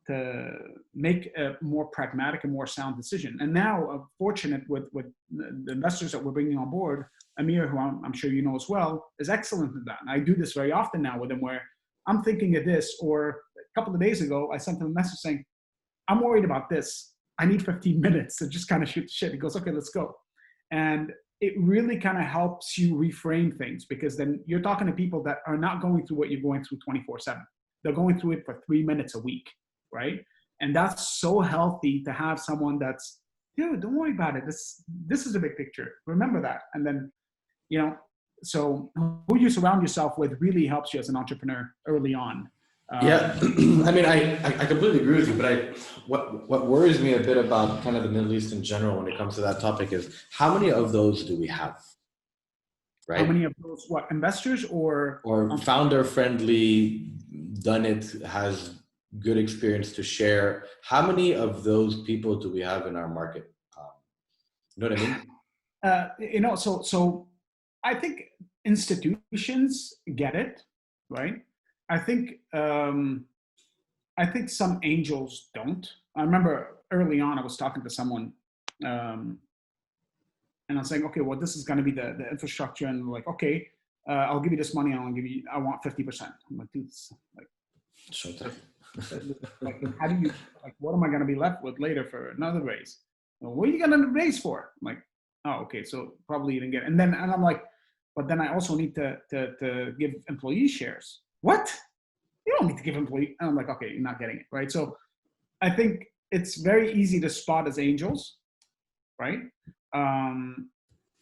to make a more pragmatic and more sound decision. And now I'm fortunate with the investors that we're bringing on board. Amir, who I'm sure you know as well, is excellent in that. And I do this very often now with him, where I'm thinking of this, or a couple of days ago, I sent him a message saying, I'm worried about this. I need 15 minutes to just kind of shoot the shit. He goes, okay, let's go. And it really kind of helps you reframe things, because then you're talking to people that are not going through what you're going through 24/7. They're going through it for 3 minutes a week, right? And that's so healthy to have someone that's, dude, don't worry about it. This is a big picture. Remember that. And then, so who you surround yourself with really helps you as an entrepreneur early on. Yeah, I mean, I completely agree with you, but what worries me a bit about kind of the Middle East in general when it comes to that topic is how many of those do we have, right? How many of those, investors or founder friendly, done it, has good experience to share? How many of those people do we have in our market? You know what I mean? So I think institutions get it, right? I think some angels don't. I remember early on, I was talking to someone, and I was saying, okay, well, this is going to be the infrastructure, and like, okay, I'll give you this money, I want 50%. I'm like, dude, like, how do you, like, what am I going to be left with later for another raise? Well, what are you going to raise for? I'm like, oh, okay, so probably you didn't get it. And I'm like, but then I also need to give employee shares. What? You don't need to give employee. And I'm like, okay, you're not getting it, right? So I think it's very easy to spot as angels, right? And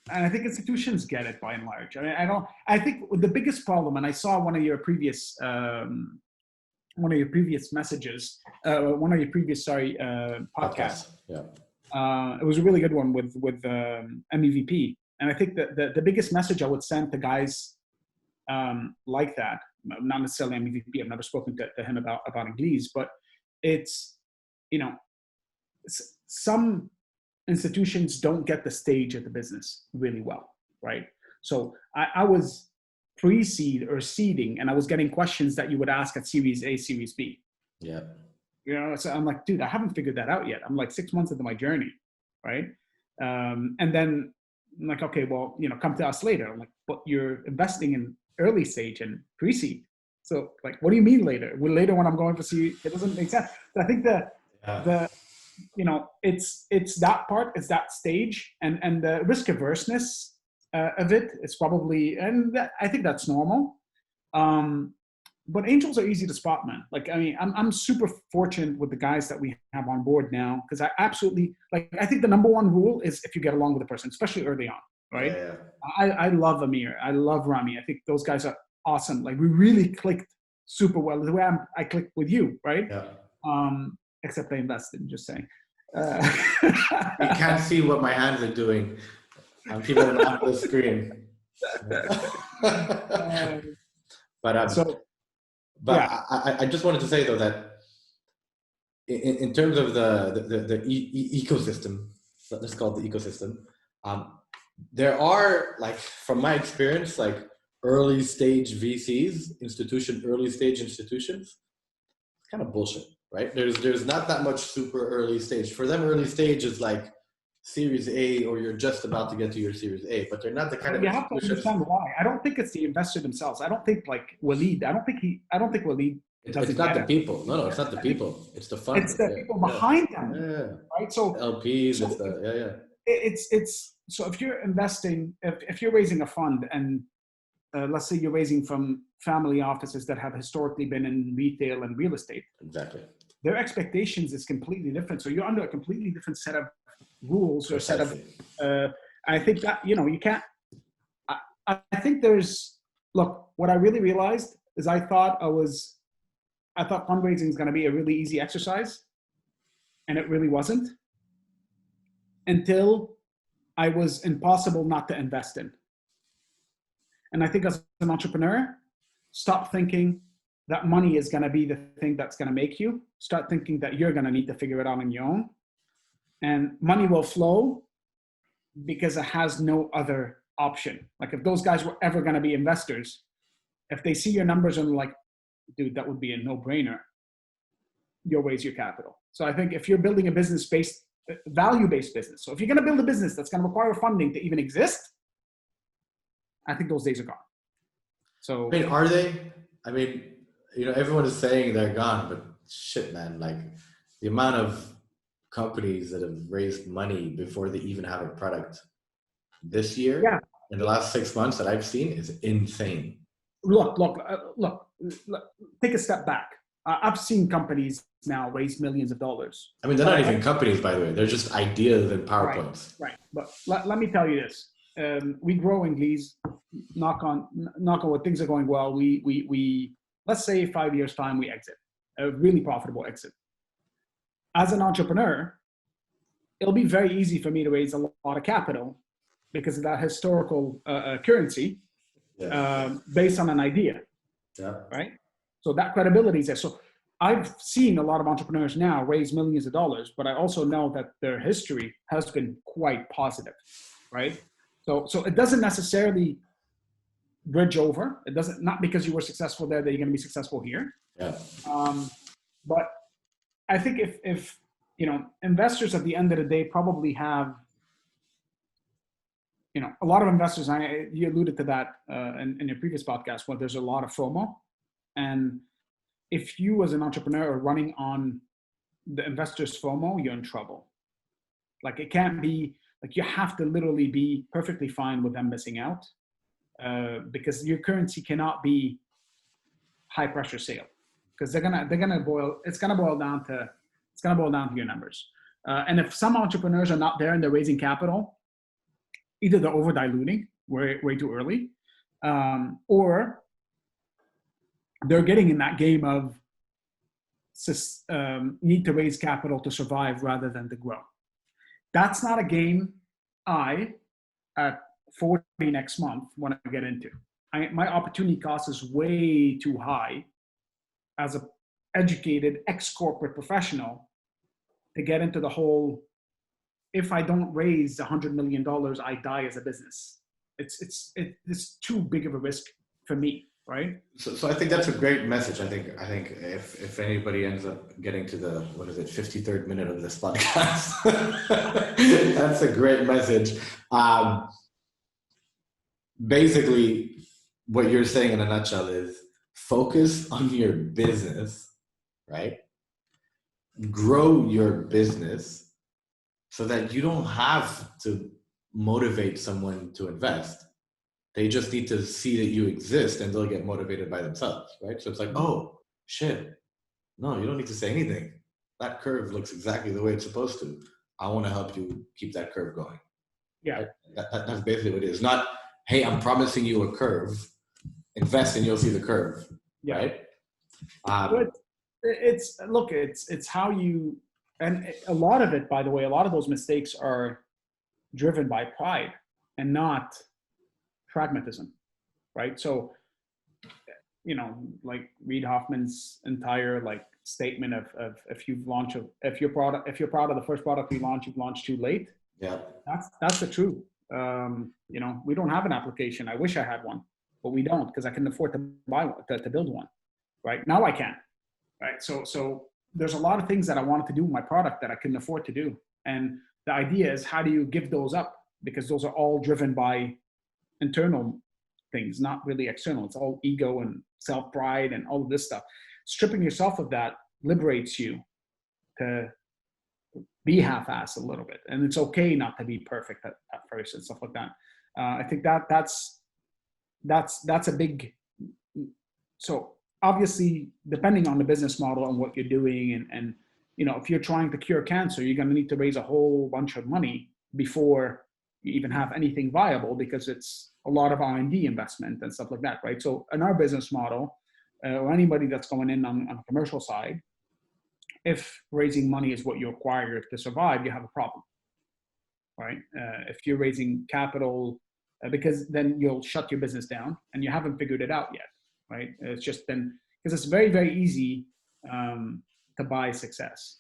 I think institutions get it by and large. I think the biggest problem, and I saw one of your previous messages, podcasts. Yeah. It was a really good one with MEVP. And I think that the biggest message I would send to guys like that, not necessarily MEVP, I've never spoken to him about Englease, but it's, some institutions don't get the stage of the business really well, right? So I was pre-seed or seeding, and I was getting questions that you would ask at Series A, Series B. Yeah. So I'm like, dude, I haven't figured that out yet. I'm like 6 months into my journey, right? And then I'm like, okay, well, come to us later. I'm like, but you're investing in early stage and pre-seed. So like, what do you mean later? Well, later when I'm going to see, it doesn't make sense. So I think it's that part, it's that stage, and the risk averseness of it is probably, I think that's normal. But angels are easy to spot, man. Like, I mean, I'm super fortunate with the guys that we have on board now, because I absolutely, like, I think the number one rule is if you get along with the person, especially early on, right? Yeah. I love Amir. I love Rami. I think those guys are awesome. Like, we really clicked super well. The way I clicked with you, right? Yeah. Except I invested, just saying. You can't see what my hands are doing. I'm keeping it off the screen. But I just wanted to say, though, that in terms of the ecosystem, let's call it the ecosystem, there are, like, from my experience, like, early stage VCs, early stage institutions, kind of bullshit, right? There's not that much super early stage. For them, early stage is like Series A, or you're just about to get to your Series A, but they're not the kind of. You have to understand why. I don't think it's the investor themselves. I don't think, like, Waleed. I don't think Waleed. It's not the people. No, it's not the people. It's the fund. It's the people behind them. Yeah. Right. So LPs. It's so if you're investing, if you're raising a fund, and let's say you're raising from family offices that have historically been in retail and real estate. Exactly. Their expectations is completely different. So you're under a completely different set of rules or set of. I think that you can't. I think look. What I really realized is I thought fundraising is going to be a really easy exercise, and it really wasn't, until I was impossible not to invest in. And I think as an entrepreneur, stop thinking that money is going to be the thing that's going to make you. Start thinking that you're going to need to figure it out on your own. And money will flow because it has no other option. Like, if those guys were ever going to be investors, if they see your numbers and like, dude, that would be a no-brainer, you'll raise your capital. So I think if you're building a business-based, value-based business, so if you're going to build a business that's going to require funding to even exist, I think those days are gone. So I mean, are they? I mean, everyone is saying they're gone, but shit, man, like the amount of companies that have raised money before they even have a product this year, in the last 6 months that I've seen, is insane. Look, take a step back. I've seen companies now raise millions of dollars. I mean, they're not even companies, by the way. They're just ideas and PowerPoints. Right. But let me tell you this. We grow Englease, knock on wood, things are going well. We let's say 5 years time, we exit, a really profitable exit. As an entrepreneur, it'll be very easy for me to raise a lot of capital because of that historical currency based on an idea, right? So that credibility is there. So I've seen a lot of entrepreneurs now raise millions of dollars, but I also know that their history has been quite positive, right? So it doesn't necessarily bridge over. It doesn't, not because you were successful there that you're going to be successful here. Yeah. But I think if investors at the end of the day probably have, a lot of investors, you alluded to that in your previous podcast, where there's a lot of FOMO. And if you as an entrepreneur are running on the investors' FOMO, you're in trouble. Like it can't be, like you have to literally be perfectly fine with them missing out because your currency cannot be high pressure sale because it's gonna boil down to your numbers. And if some entrepreneurs are not there and they're raising capital, either they're over diluting way too early, or they're getting in that game of need to raise capital to survive rather than to grow. That's not a game I, at 40 next month, want to get into. My opportunity cost is way too high as an educated ex-corporate professional to get into the whole, if I don't raise $100 million, I die as a business. It's too big of a risk for me, right? So I think that's a great message. I think if anybody ends up getting to the 53rd minute of this podcast, that's a great message. Basically, what you're saying in a nutshell is focus on your business, right? Grow your business so that you don't have to motivate someone to invest. They just need to see that you exist and they'll get motivated by themselves, right? So it's like, oh, shit. No, you don't need to say anything. That curve looks exactly the way it's supposed to. I want to help you keep that curve going. Yeah. Right? That's basically what it is. Not, hey, I'm promising you a curve. Invest and you'll see the curve, right? But it's how you, and a lot of it, by the way, a lot of those mistakes are driven by pride and not pragmatism, right? So, like Reid Hoffman's entire statement of if you're proud of the first product you launch, you've launched too late. Yeah, that's the truth. We don't have an application. I wish I had one, but we don't because I couldn't afford to buy one to build one. Right now I can. Right, so there's a lot of things that I wanted to do with my product that I couldn't afford to do, and the idea is how do you give those up because those are all driven by internal things, not really external. It's all ego and self-pride and all of this stuff. Stripping yourself of that liberates you to be half-assed a little bit. And it's okay not to be perfect at first and stuff like that. I think that's a big, so obviously depending on the business model and what you're doing and if you're trying to cure cancer, you're going to need to raise a whole bunch of money before you even have anything viable because it's a lot of R&D investment and stuff like that, right? So in our business model, or anybody that's going in on the commercial side, if raising money is what you require to survive, you have a problem, right? If you're raising capital, because then you'll shut your business down and you haven't figured it out yet, right? It's just been, because it's very, very easy to buy success.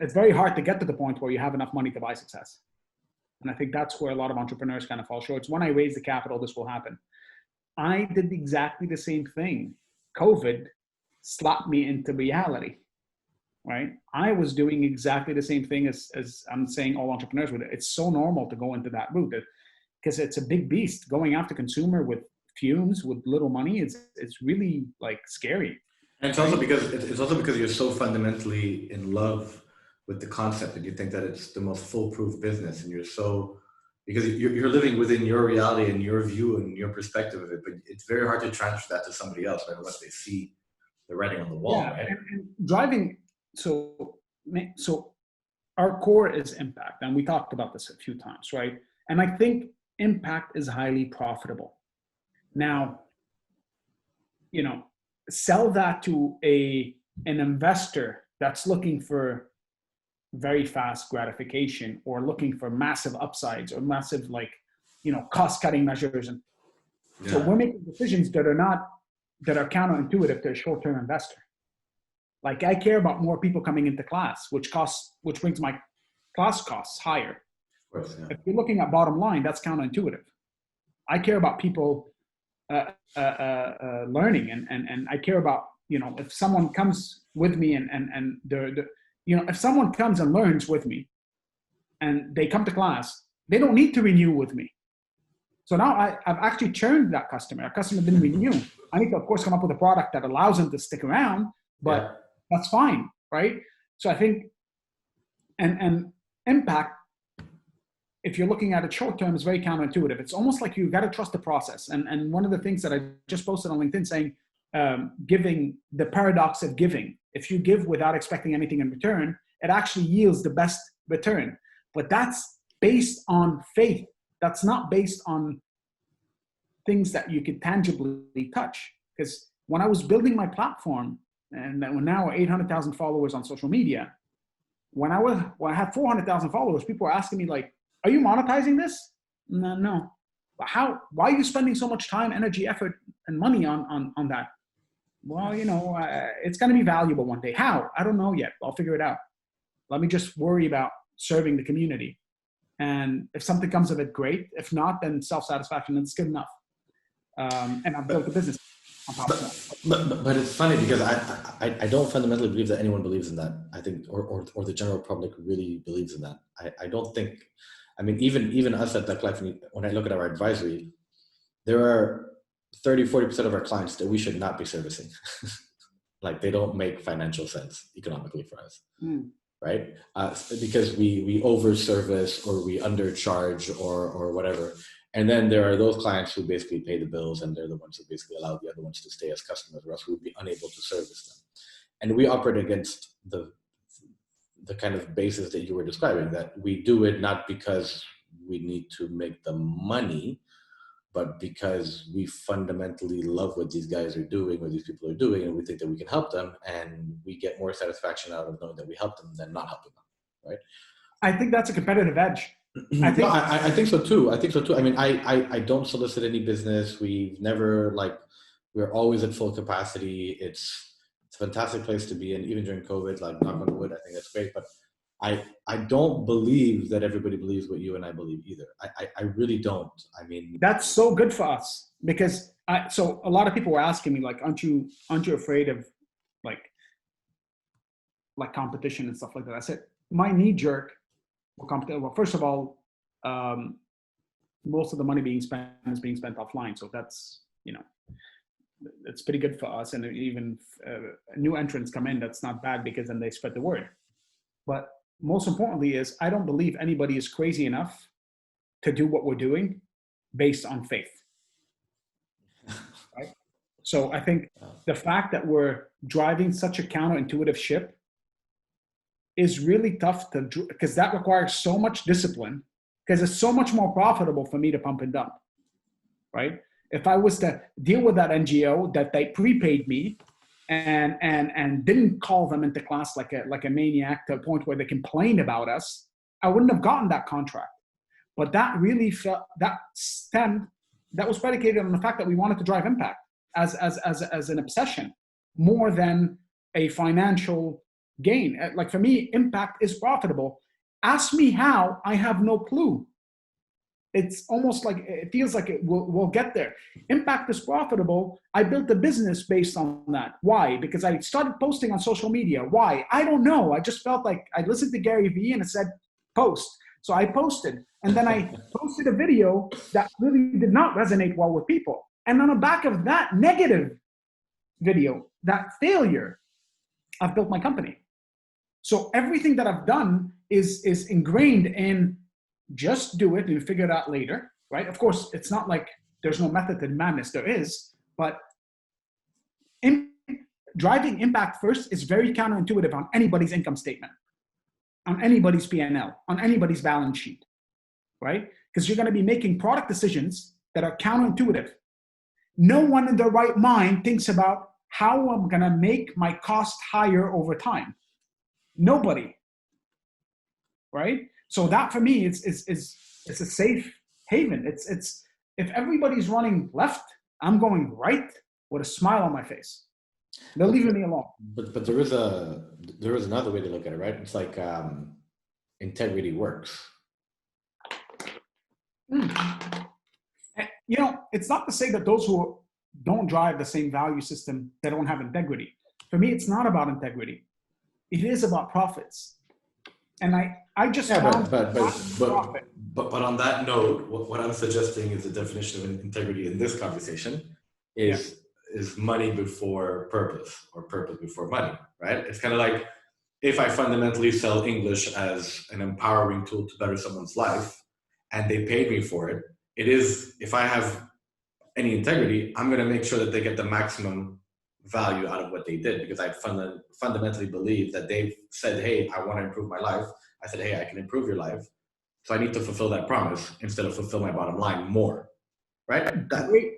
It's very hard to get to the point where you have enough money to buy success. And I think that's where a lot of entrepreneurs kind of fall short. It's when I raise the capital, this will happen. I did exactly the same thing. COVID slapped me into reality, right? I was doing exactly the same thing as I'm saying all entrepreneurs would. It's so normal to go into that route because it's a big beast. Going after consumer with fumes, with little money, it's really like scary. And it's also because you're so fundamentally in love with the concept and you think that it's the most foolproof business, and because you're living within your reality and your view and your perspective of it, but it's very hard to transfer that to somebody else, right? Unless they see the writing on the wall, Yeah, right? and driving. So our core is impact, and we talked about this a few times, right? And I think impact is highly profitable. Now, sell that to an investor that's looking for very fast gratification or looking for massive upsides or massive cost cutting measures, and so we're making decisions that are counterintuitive to a short-term investor. Like, I care about more people coming into class, which brings my class costs higher. Of course, yeah. If you're looking at bottom line, that's counterintuitive. I care about people learning, and I care about, if someone comes with me and if someone comes and learns with me and they come to class, they don't need to renew with me. So now I've actually churned that customer. Our customer didn't renew. I need to, of course, come up with a product that allows them to stick around, but that's fine, right? So I think, and impact, if you're looking at it short term, is very counterintuitive. It's almost like you got to trust the process. And one of the things that I just posted on LinkedIn saying, giving, the paradox of giving. If you give without expecting anything in return, it actually yields the best return. But that's based on faith. That's not based on things that you could tangibly touch. Because when I was building my platform, and we're now 800,000 followers on social media, when I had 400,000 followers, people were asking me like, "Are you monetizing this?" No. But how? Why are you spending so much time, energy, effort, and money on that? Well, it's going to be valuable one day. How? I don't know yet. I'll figure it out. Let me just worry about serving the community. And if something comes of it, great. If not, then self-satisfaction, that's good enough. And I've built a business on top of that. But it's funny because I don't fundamentally believe that anyone believes in that. I think, or the general public really believes in that. I don't think, even us at DUCKLIFE, when I look at our advisory, there are 30-40% of our clients that we should not be servicing. Like, they don't make financial sense economically for us. Right? Because we over service or we undercharge or whatever. And then there are those clients who basically pay the bills, and they're the ones who basically allow the other ones to stay as customers, or else we would be unable to service them. And we operate against the kind of basis that you were describing, that we do it not because we need to make the money, but because we fundamentally love what these guys are doing, what these people are doing, and we think that we can help them, and we get more satisfaction out of knowing that we help them than not helping them, right? I think that's a competitive edge. I think so too. I don't solicit any business. We've never, we're always at full capacity. It's a fantastic place to be in, even during COVID, knock on wood, I think that's great. But I don't believe that everybody believes what you and I believe either. I really don't. That's so good for us, because so a lot of people were asking me, aren't you afraid of like competition and stuff like that? I said, my knee jerk, well, first of all, most of the money being spent is being spent offline. So that's, it's pretty good for us. And even new entrants come in, that's not bad, because then they spread the word. But most importantly is, I don't believe anybody is crazy enough to do what we're doing based on faith. Right? So I think the fact that we're driving such a counterintuitive ship is really tough because that requires so much discipline, because it's so much more profitable for me to pump and dump, right? If I was to deal with that NGO that they prepaid me and didn't call them into class like a maniac to a point where they complained about us, I wouldn't have gotten that contract. But that really that was predicated on the fact that we wanted to drive impact as an obsession more than a financial gain. Like, for me, impact is profitable. Ask me how, I have no clue. it's almost like it feels like we'll get there. Impact is profitable. I built a business based on that. Why? Because I started posting on social media. Why? I don't know. I just felt like I listened to Gary Vee and it said post. So I posted, and then I posted a video that really did not resonate well with people. And on the back of that negative video, that failure, I've built my company. So everything that I've done is ingrained in just do it and you figure it out later, right? Of course, it's not like there's no method to madness. There is, but driving impact first is very counterintuitive on anybody's income statement, on anybody's P&L, on anybody's balance sheet, right? Because you're going to be making product decisions that are counterintuitive. No one in their right mind thinks about how I'm going to make my cost higher over time. Nobody, right? So that for me is a safe haven. It's if everybody's running left, I'm going right with a smile on my face. They're leaving me alone. But there is another way to look at it, right? It's like integrity works. You know, it's not to say that those who don't drive the same value system, they don't have integrity. For me, it's not about integrity. It is about profits. And I just found but on that note, what I'm suggesting is the definition of integrity in this conversation is money before purpose, or purpose before money, right? It's kind of like if I fundamentally sell English as an empowering tool to better someone's life and they paid me for it, it is, if I have any integrity, I'm going to make sure that they get the maximum value out of what they did, because I fundamentally believe that they've said, hey, I want to improve my life. I said, hey, I can improve your life. So I need to fulfill that promise instead of fulfill my bottom line more, right?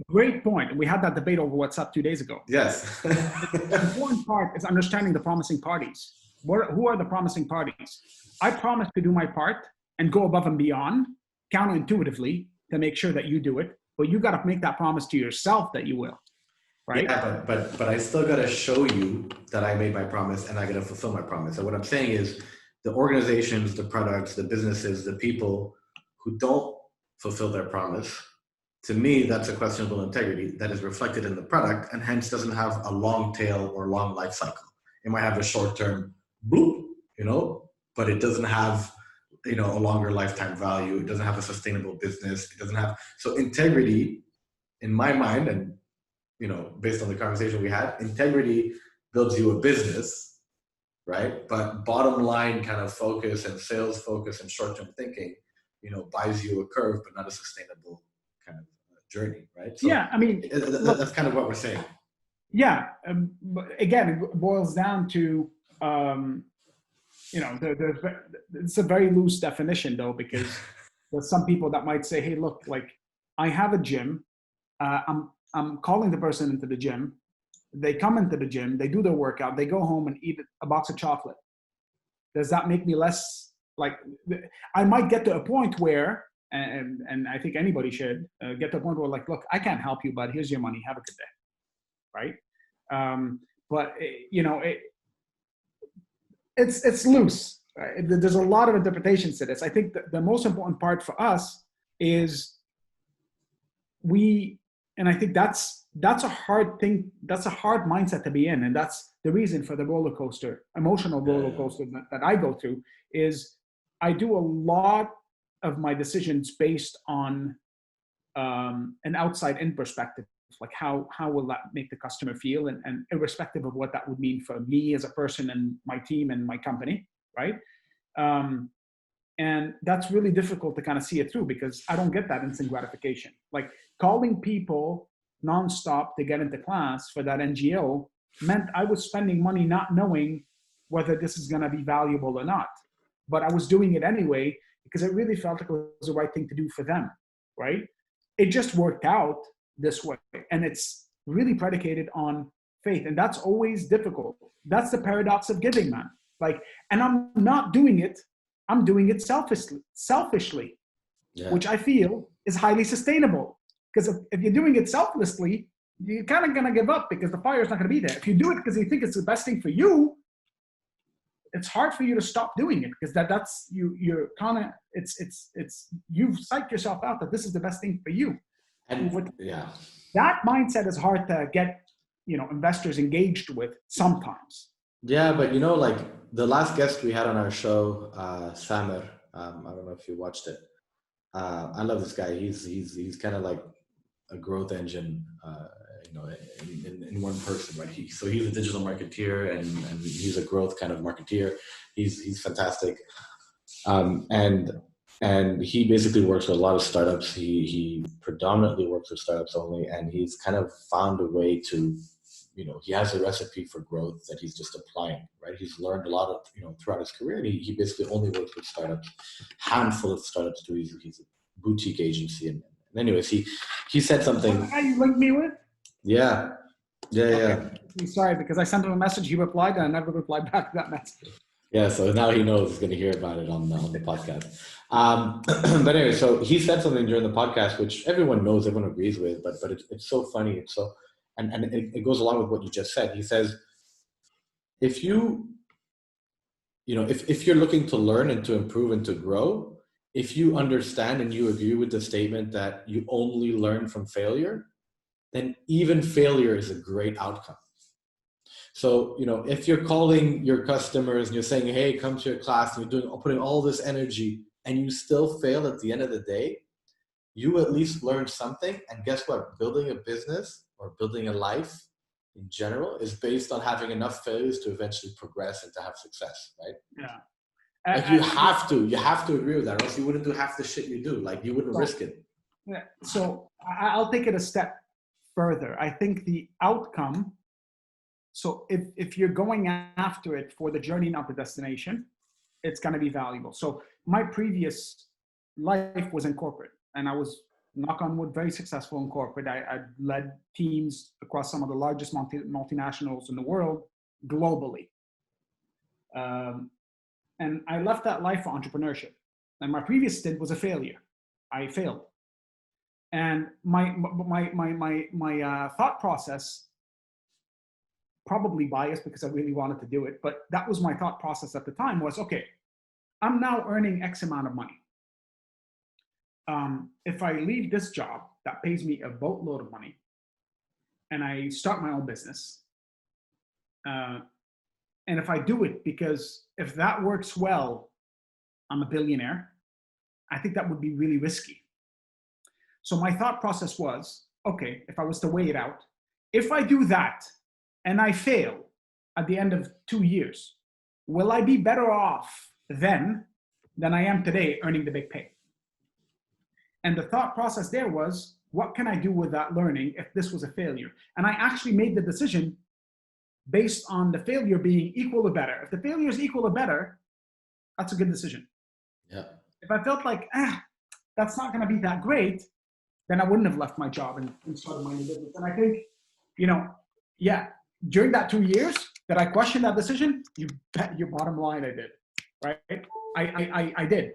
Great point. We had that debate over WhatsApp 2 days ago. Yes. The important part is understanding the promising parties. Who are the promising parties? I promise to do my part and go above and beyond counterintuitively to make sure that you do it, but you got to make that promise to yourself that you will. Right? Yeah, but I still got to show you that I made my promise and I got to fulfill my promise. So what I'm saying is the organizations, the products, the businesses, the people who don't fulfill their promise, to me, that's a questionable integrity that is reflected in the product and hence doesn't have a long tail or long life cycle. It might have a short-term bloop, but it doesn't have, a longer lifetime value. It doesn't have a sustainable business. It doesn't have, so integrity in my mind, and based on the conversation we had, integrity builds you a business, right? But bottom line kind of focus and sales focus and short-term thinking, buys you a curve, but not a sustainable kind of journey, right? So yeah, I mean, that's kind of what we're saying. Yeah, but again, it boils down to, it's a very loose definition though, because there's some people that might say, hey, look, like I have a gym, I'm calling the person into the gym. They come into the gym, they do their workout, they go home and eat a box of chocolate. Does that make me less like, I might get to a point where, and I think anybody should get to a point where like, look, I can't help you, but here's your money. Have a good day. Right? But it's loose. Right? There's a lot of interpretations to this. I think the most important part for us is and I think that's a hard thing. That's a hard mindset to be in. And that's the reason for the emotional roller coaster that I go through is I do a lot of my decisions based on an outside-in perspective. Like how will that make the customer feel? And irrespective of what that would mean for me as a person and my team and my company, right? And that's really difficult to kind of see it through because I don't get that instant gratification. Like calling people nonstop to get into class for that NGO meant I was spending money not knowing whether this is going to be valuable or not. But I was doing it anyway because it really felt like it was the right thing to do for them, right? It just worked out this way. And it's really predicated on faith. And that's always difficult. That's the paradox of giving, man. Like, and I'm not doing it. I'm doing it selfishly, which I feel is highly sustainable. Because if you're doing it selflessly, you're kind of going to give up because the fire's not going to be there. If you do it because you think it's the best thing for you, it's hard for you to stop doing it because that's you're kind of you've psyched yourself out that this is the best thing for you. And yeah, That mindset is hard to get, investors engaged with sometimes. yeah, but like the last guest we had on our show, Samer. I don't know if you watched it. I love this guy. He's kind of like a growth engine, in one person, right? So he's a digital marketeer and he's a growth kind of marketeer. He's fantastic. And he basically works with a lot of startups. He predominantly works with startups only, and he's kind of found a way to, he has a recipe for growth that he's just applying, right? He's learned a lot of, throughout his career, and he basically only works with startups, handful of startups too. He's a boutique agency. And anyways, he said something. The guy you linked me with? Yeah. I'm sorry, because I sent him a message, he replied, and I never replied back to that message. Yeah, so now he knows he's going to hear about it on the podcast. But anyway, so he said something during the podcast, which everyone knows, everyone agrees with, but it's so funny. It's so, and it goes along with what you just said. He says, if you, if you're looking to learn and to improve and to grow, if you understand and you agree with the statement that you only learn from failure, then even failure is a great outcome. So, if you're calling your customers and you're saying, hey, come to your class, and you're putting all this energy and you still fail at the end of the day, you at least learned something. And guess what? Building a business or building a life in general is based on having enough failures to eventually progress and to have success, right? Yeah. Like you have to agree with that, or else you wouldn't do half the shit you do. Like you wouldn't risk it. Yeah. So I'll take it a step further. I think the outcome, so if you're going after it for the journey, not the destination, it's going to be valuable. So my previous life was in corporate, and I was, knock on wood, very successful in corporate. I led teams across some of the largest multinationals in the world globally. And I left that life for entrepreneurship. And my previous stint was a failure. I failed. And my thought process, probably biased because I really wanted to do it, but that was my thought process at the time was, okay, I'm now earning X amount of money. If I leave this job that pays me a boatload of money and I start my own business, and if I do it, because if that works well, I'm a billionaire, I think that would be really risky. So my thought process was, okay, if I was to weigh it out, if I do that and I fail at the end of 2 years, will I be better off then than I am today earning the big pay? And the thought process there was, what can I do with that learning if this was a failure? And I actually made the decision based on the failure being equal or better. If the failure is equal or better, that's a good decision. Yeah. If I felt like, that's not going to be that great, then I wouldn't have left my job and started my own business. And I think, during that 2 years that I questioned that decision, you bet your bottom line I did, right? I did.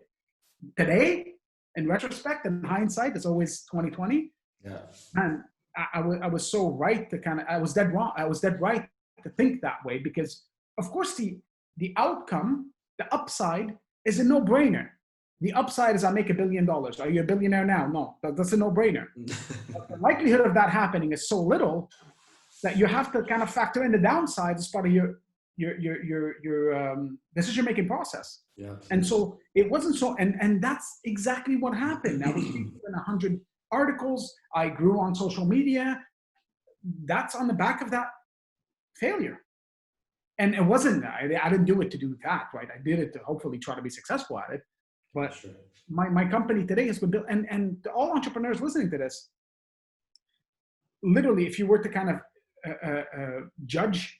Today, in retrospect and hindsight, it's always 2020. Yeah. And I was so right to I was dead wrong. I was dead right to think that way because, of course, the outcome, the upside is a no-brainer. The upside is I make $1 billion. Are you a billionaire now? No, that's a no-brainer. The likelihood of that happening is so little that you have to kind of factor in the downside as part of your decision-making process. Yeah. And so it wasn't so, and that's exactly what happened. I was reading 100 articles. I grew on social media. That's on the back of that failure. And it wasn't, I didn't do it to do that, right? I did it to hopefully try to be successful at it. But sure. my company today has been built, and to all entrepreneurs listening to this, literally, if you were to kind of judge,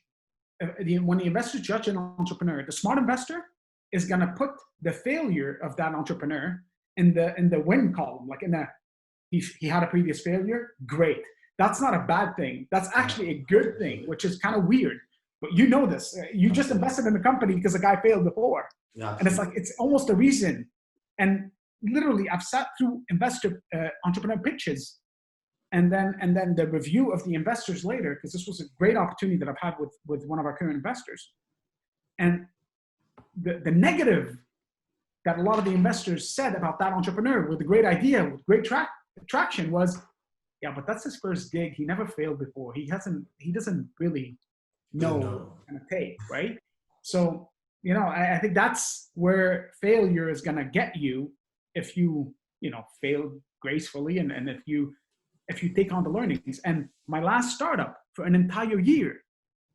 when the investors judge an entrepreneur, the smart investor is going to put the failure of that entrepreneur in the win column, like he had a previous failure, great. That's not a bad thing. That's actually a good thing, which is kind of weird. But you know this. You just invested in the company because a guy failed before. Yeah. And it's like, it's almost a reason. And literally, I've sat through entrepreneur pitches and then the review of the investors later, because this was a great opportunity that I've had with one of our current investors. And the negative that a lot of the investors said about that entrepreneur with a great idea, with great traction was, yeah, but that's his first gig. He never failed before. He doesn't really know what's going to take, right? So, I think that's where failure is going to get you if you, fail gracefully and if you take on the learnings. And my last startup, for an entire year,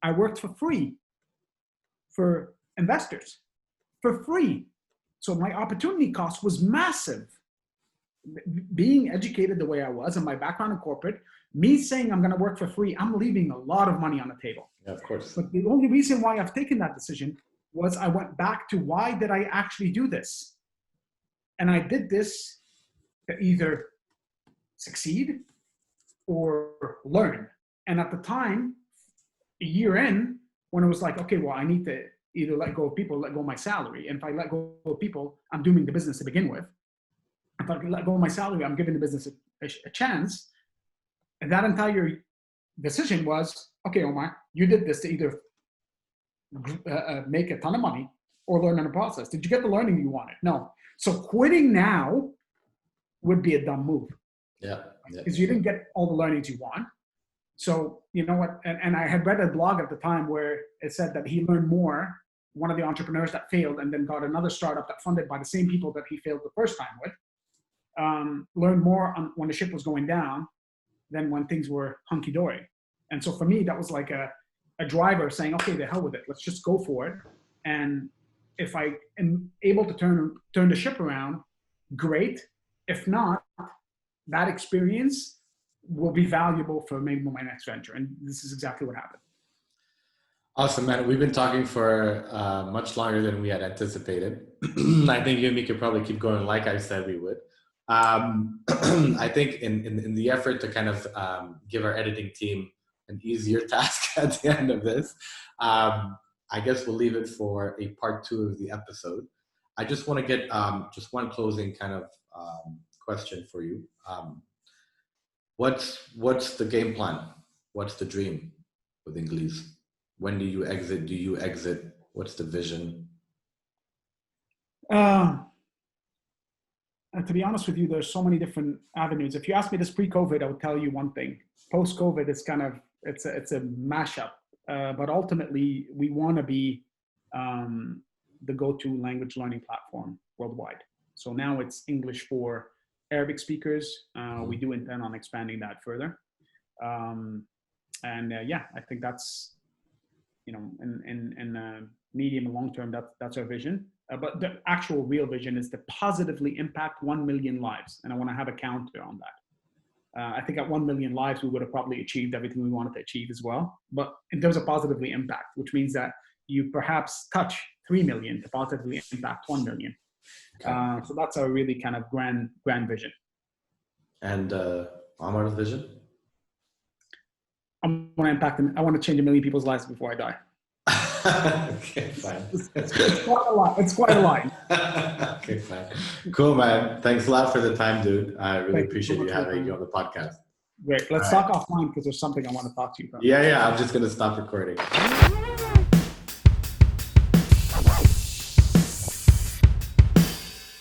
I worked for free for investors, for free. So my opportunity cost was massive. Being educated the way I was and my background in corporate, me saying I'm going to work for free, I'm leaving a lot of money on the table. Yeah, of course. But the only reason why I've taken that decision was I went back to why did I actually do this? And I did this to either succeed or learn. And at the time, a year in, when it was like, okay, well, I need to either let go of people, let go of my salary. And if I let go of people, I'm doing the business to begin with. If I let go of my salary, I'm giving the business a chance. And that entire decision was, okay, Omar, you did this to either make a ton of money or learn in the process. Did you get the learning you wanted? No. So quitting now would be a dumb move. Yeah. Because you didn't get all the learnings you want. So, you know what? And I had read a blog at the time where it said that he learned more, one of the entrepreneurs that failed and then got another startup that funded by the same people that he failed the first time with, learned more when the ship was going down than when things were hunky-dory. And so for me, that was like a driver saying, okay, the hell with it. Let's just go for it. And if I am able to turn the ship around, great. If not, that experience will be valuable for maybe my next venture. And this is exactly what happened. Awesome, man. We've been talking for much longer than we had anticipated. I think you and me could probably keep going like I said we would. I think in the effort to kind of give our editing team an easier task at the end of this, I guess we'll leave it for a part 2 of the episode. I just want to get just one closing kind of question for you. What's the game plan? What's the dream with Englease? When do you exit? Do you exit? What's the vision? To be honest with you, there's so many different avenues. If you asked me this pre-COVID, I would tell you one thing. Post-COVID, it's kind of it's a mashup. But ultimately, we want to be the go-to language learning platform worldwide. So now it's English for Arabic speakers. We do intend on expanding that further. Yeah, I think that's, in medium and long term, that's our vision. But the actual real vision is to positively impact 1 million lives. And I want to have a counter on that. I think at 1 million lives, we would have probably achieved everything we wanted to achieve as well. But in terms of positively impact, which means that you perhaps touch 3 million to positively impact 1 million. Okay. So that's a really kind of grand vision. And Omar's vision? I want to impact them. I want to change 1 million people's lives before I die. Okay, fine. It's quite a lot. It's quite a line. Okay, fine. Cool, man. Thanks a lot for the time, dude. I really appreciate you having you on the podcast. Great. Let's talk offline because there's something I want to talk to you about. Yeah. I'm just going to stop recording.